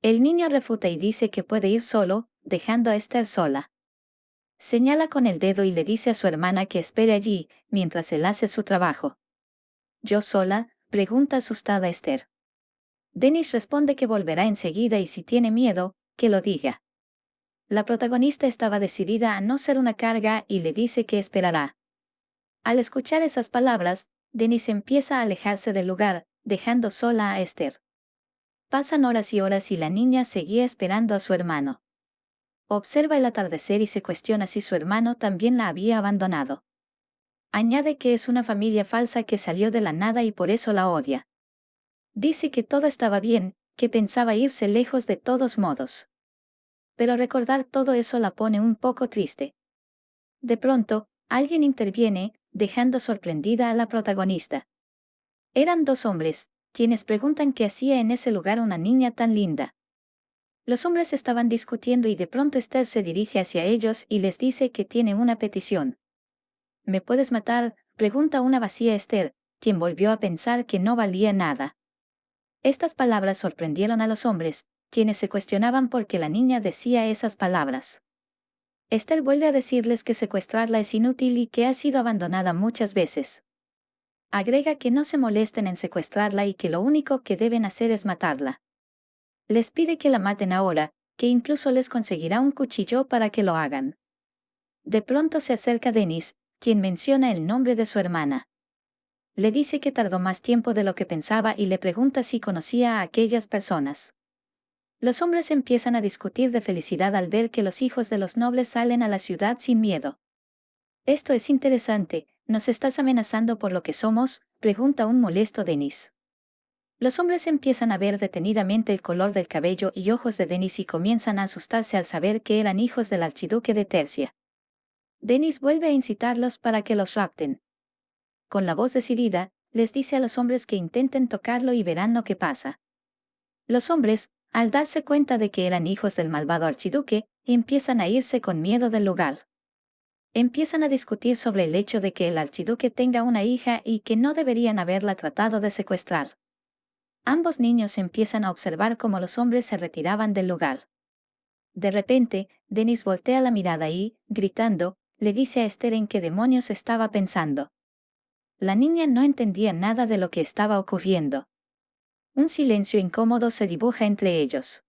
El niño refuta y dice que puede ir solo, dejando a Esther sola. Señala con el dedo y le dice a su hermana que espere allí, mientras él hace su trabajo. ¿Yo sola?, pregunta asustada Esther. Denis responde que volverá enseguida y si tiene miedo, que lo diga. La protagonista estaba decidida a no ser una carga y le dice que esperará. Al escuchar esas palabras, Denis empieza a alejarse del lugar, dejando sola a Esther. Pasan horas y horas y la niña seguía esperando a su hermano. Observa el atardecer y se cuestiona si su hermano también la había abandonado. Añade que es una familia falsa que salió de la nada y por eso la odia. Dice que todo estaba bien, que pensaba irse lejos de todos modos. Pero recordar todo eso la pone un poco triste. De pronto, alguien interviene, dejando sorprendida a la protagonista. Eran dos hombres, quienes preguntan qué hacía en ese lugar una niña tan linda. Los hombres estaban discutiendo y de pronto Esther se dirige hacia ellos y les dice que tiene una petición. ¿Me puedes matar?, pregunta una vacía Esther, quien volvió a pensar que no valía nada. Estas palabras sorprendieron a los hombres, quienes se cuestionaban por qué la niña decía esas palabras. Esther vuelve a decirles que secuestrarla es inútil y que ha sido abandonada muchas veces. Agrega que no se molesten en secuestrarla y que lo único que deben hacer es matarla. Les pide que la maten ahora, que incluso les conseguirá un cuchillo para que lo hagan. De pronto se acerca Denis, quien menciona el nombre de su hermana. Le dice que tardó más tiempo de lo que pensaba y le pregunta si conocía a aquellas personas. Los hombres empiezan a discutir de felicidad al ver que los hijos de los nobles salen a la ciudad sin miedo. Esto es interesante, ¿nos estás amenazando por lo que somos?, pregunta un molesto Denis. Los hombres empiezan a ver detenidamente el color del cabello y ojos de Denis y comienzan a asustarse al saber que eran hijos del archiduque de Tercia. Denis vuelve a incitarlos para que los rapten. Con la voz decidida, les dice a los hombres que intenten tocarlo y verán lo que pasa. Los hombres, al darse cuenta de que eran hijos del malvado archiduque, empiezan a irse con miedo del lugar. Empiezan a discutir sobre el hecho de que el archiduque tenga una hija y que no deberían haberla tratado de secuestrar. Ambos niños empiezan a observar cómo los hombres se retiraban del lugar. De repente, Denis voltea la mirada y, gritando, le dice a Esther en qué demonios estaba pensando. La niña no entendía nada de lo que estaba ocurriendo. Un silencio incómodo se dibuja entre ellos.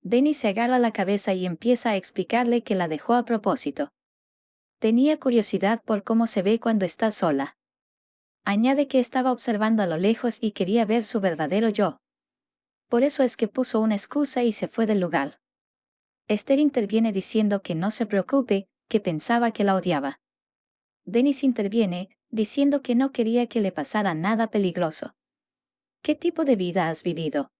Denis se agarra la cabeza y empieza a explicarle que la dejó a propósito. Tenía curiosidad por cómo se ve cuando está sola. Añade que estaba observando a lo lejos y quería ver su verdadero yo. Por eso es que puso una excusa y se fue del lugar. Esther interviene diciendo que no se preocupe, que pensaba que la odiaba. Denis interviene, diciendo que no quería que le pasara nada peligroso. ¿Qué tipo de vida has vivido?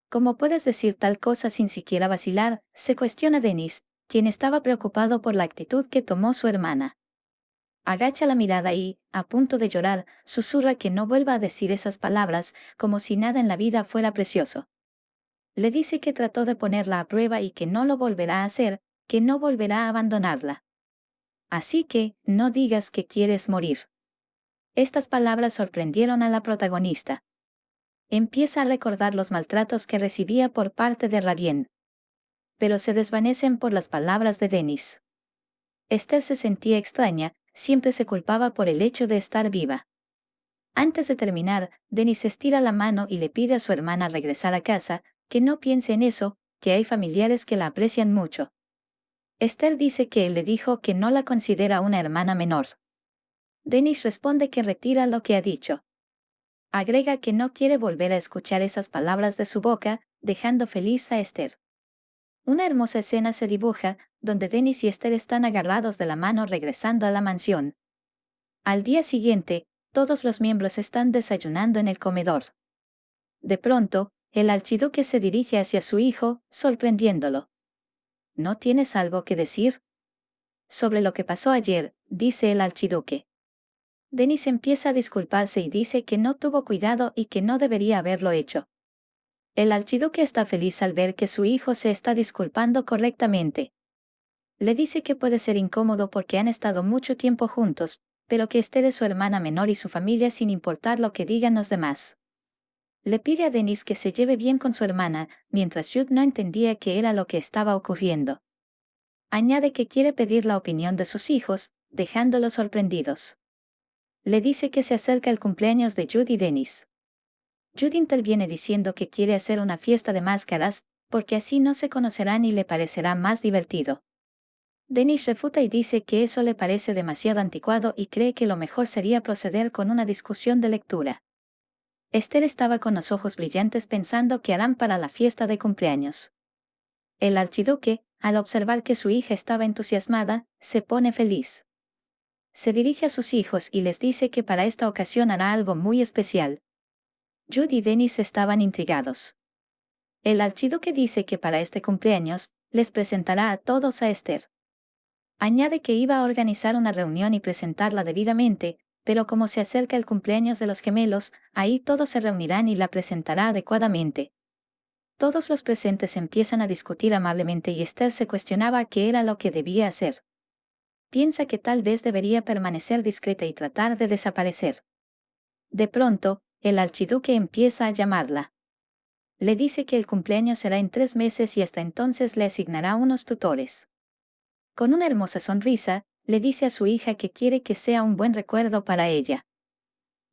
¿Cómo puedes decir tal cosa sin siquiera vacilar?, se cuestiona Denis, quien estaba preocupado por la actitud que tomó su hermana. Agacha la mirada y, a punto de llorar, susurra que no vuelva a decir esas palabras, como si nada en la vida fuera precioso. Le dice que trató de ponerla a prueba y que no lo volverá a hacer, que no volverá a abandonarla. Así que, no digas que quieres morir. Estas palabras sorprendieron a la protagonista. Empieza a recordar los maltratos que recibía por parte de Rarien. Pero se desvanecen por las palabras de Denis. Esther se sentía extraña, siempre se culpaba por el hecho de estar viva. Antes de terminar, Denis estira la mano y le pide a su hermana regresar a casa, que no piense en eso, que hay familiares que la aprecian mucho. Esther dice que él le dijo que no la considera una hermana menor. Denis responde que retira lo que ha dicho. Agrega que no quiere volver a escuchar esas palabras de su boca, dejando feliz a Esther. Una hermosa escena se dibuja, donde Denis y Esther están agarrados de la mano regresando a la mansión. Al día siguiente, todos los miembros están desayunando en el comedor. De pronto, El archiduque se dirige hacia su hijo, sorprendiéndolo. ¿No tienes algo que decir? Sobre lo que pasó ayer, dice el archiduque. Denis empieza a disculparse y dice que no tuvo cuidado y que no debería haberlo hecho. El archiduque está feliz al ver que su hijo se está disculpando correctamente. Le dice que puede ser incómodo porque han estado mucho tiempo juntos, pero que Esther es su hermana menor y su familia sin importar lo que digan los demás. Le pide a Denis que se lleve bien con su hermana, mientras Jude no entendía qué era lo que estaba ocurriendo. Añade que quiere pedir la opinión de sus hijos, dejándolos sorprendidos. Le dice que se acerca el cumpleaños de Jude y Denis. Jude interviene diciendo que quiere hacer una fiesta de máscaras, porque así no se conocerán y le parecerá más divertido. Denis refuta y dice que eso le parece demasiado anticuado y cree que lo mejor sería proceder con una discusión de lectura. Esther estaba con los ojos brillantes pensando qué harán para la fiesta de cumpleaños. El archiduque, al observar que su hija estaba entusiasmada, se pone feliz. Se dirige a sus hijos y les dice que para esta ocasión hará algo muy especial. Jude y Denis estaban intrigados. El archiduque dice que para este cumpleaños, les presentará a todos a Esther. Añade que iba a organizar una reunión y presentarla debidamente, pero como se acerca el cumpleaños de los gemelos, ahí todos se reunirán y la presentará adecuadamente. Todos los presentes empiezan a discutir amablemente y Esther se cuestionaba qué era lo que debía hacer. Piensa que tal vez debería permanecer discreta y tratar de desaparecer. De pronto, el archiduque empieza a llamarla. Le dice que el cumpleaños será en 3 meses y hasta entonces le asignará unos tutores. Con una hermosa sonrisa, le dice a su hija que quiere que sea un buen recuerdo para ella.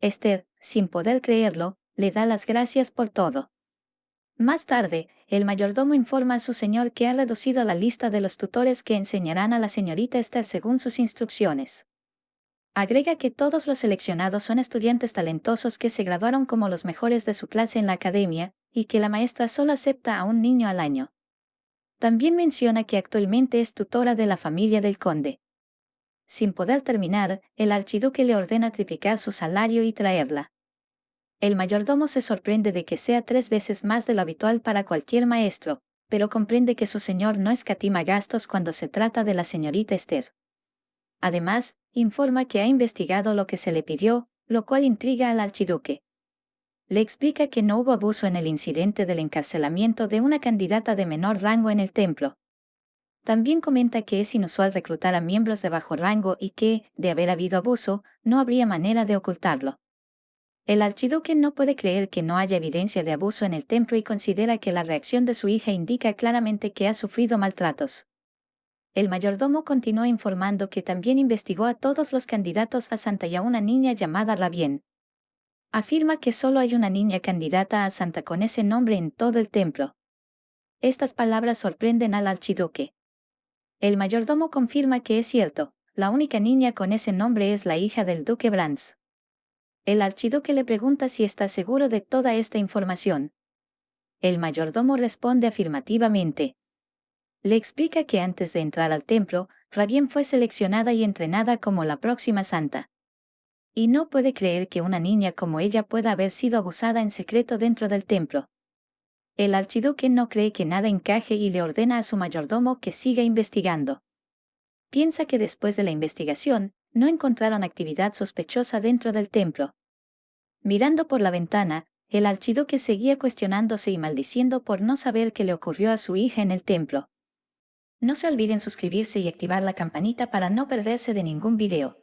Esther, sin poder creerlo, le da las gracias por todo. Más tarde, el mayordomo informa a su señor que ha reducido la lista de los tutores que enseñarán a la señorita Esther según sus instrucciones. Agrega que todos los seleccionados son estudiantes talentosos que se graduaron como los mejores de su clase en la academia, y que la maestra solo acepta a un niño al año. También menciona que actualmente es tutora de la familia del conde. Sin poder terminar, el archiduque le ordena triplicar su salario y traerla. El mayordomo se sorprende de que sea 3 veces más de lo habitual para cualquier maestro, pero comprende que su señor no escatima gastos cuando se trata de la señorita Esther. Además, informa que ha investigado lo que se le pidió, lo cual intriga al archiduque. Le explica que no hubo abuso en el incidente del encarcelamiento de una candidata de menor rango en el templo. También comenta que es inusual reclutar a miembros de bajo rango y que, de haber habido abuso, no habría manera de ocultarlo. El archiduque no puede creer que no haya evidencia de abuso en el templo y considera que la reacción de su hija indica claramente que ha sufrido maltratos. El mayordomo continúa informando que también investigó a todos los candidatos a santa y a una niña llamada Rabien. Afirma que solo hay una niña candidata a santa con ese nombre en todo el templo. Estas palabras sorprenden al archiduque. El mayordomo confirma que es cierto, la única niña con ese nombre es la hija del duque Brans. El archiduque le pregunta si está seguro de toda esta información. El mayordomo responde afirmativamente. Le explica que antes de entrar al templo, Rabien fue seleccionada y entrenada como la próxima santa. Y no puede creer que una niña como ella pueda haber sido abusada en secreto dentro del templo. El archiduque no cree que nada encaje y le ordena a su mayordomo que siga investigando. Piensa que después de la investigación, no encontraron actividad sospechosa dentro del templo. Mirando por la ventana, el archiduque seguía cuestionándose y maldiciendo por no saber qué le ocurrió a su hija en el templo. No se olviden suscribirse y activar la campanita para no perderse de ningún video.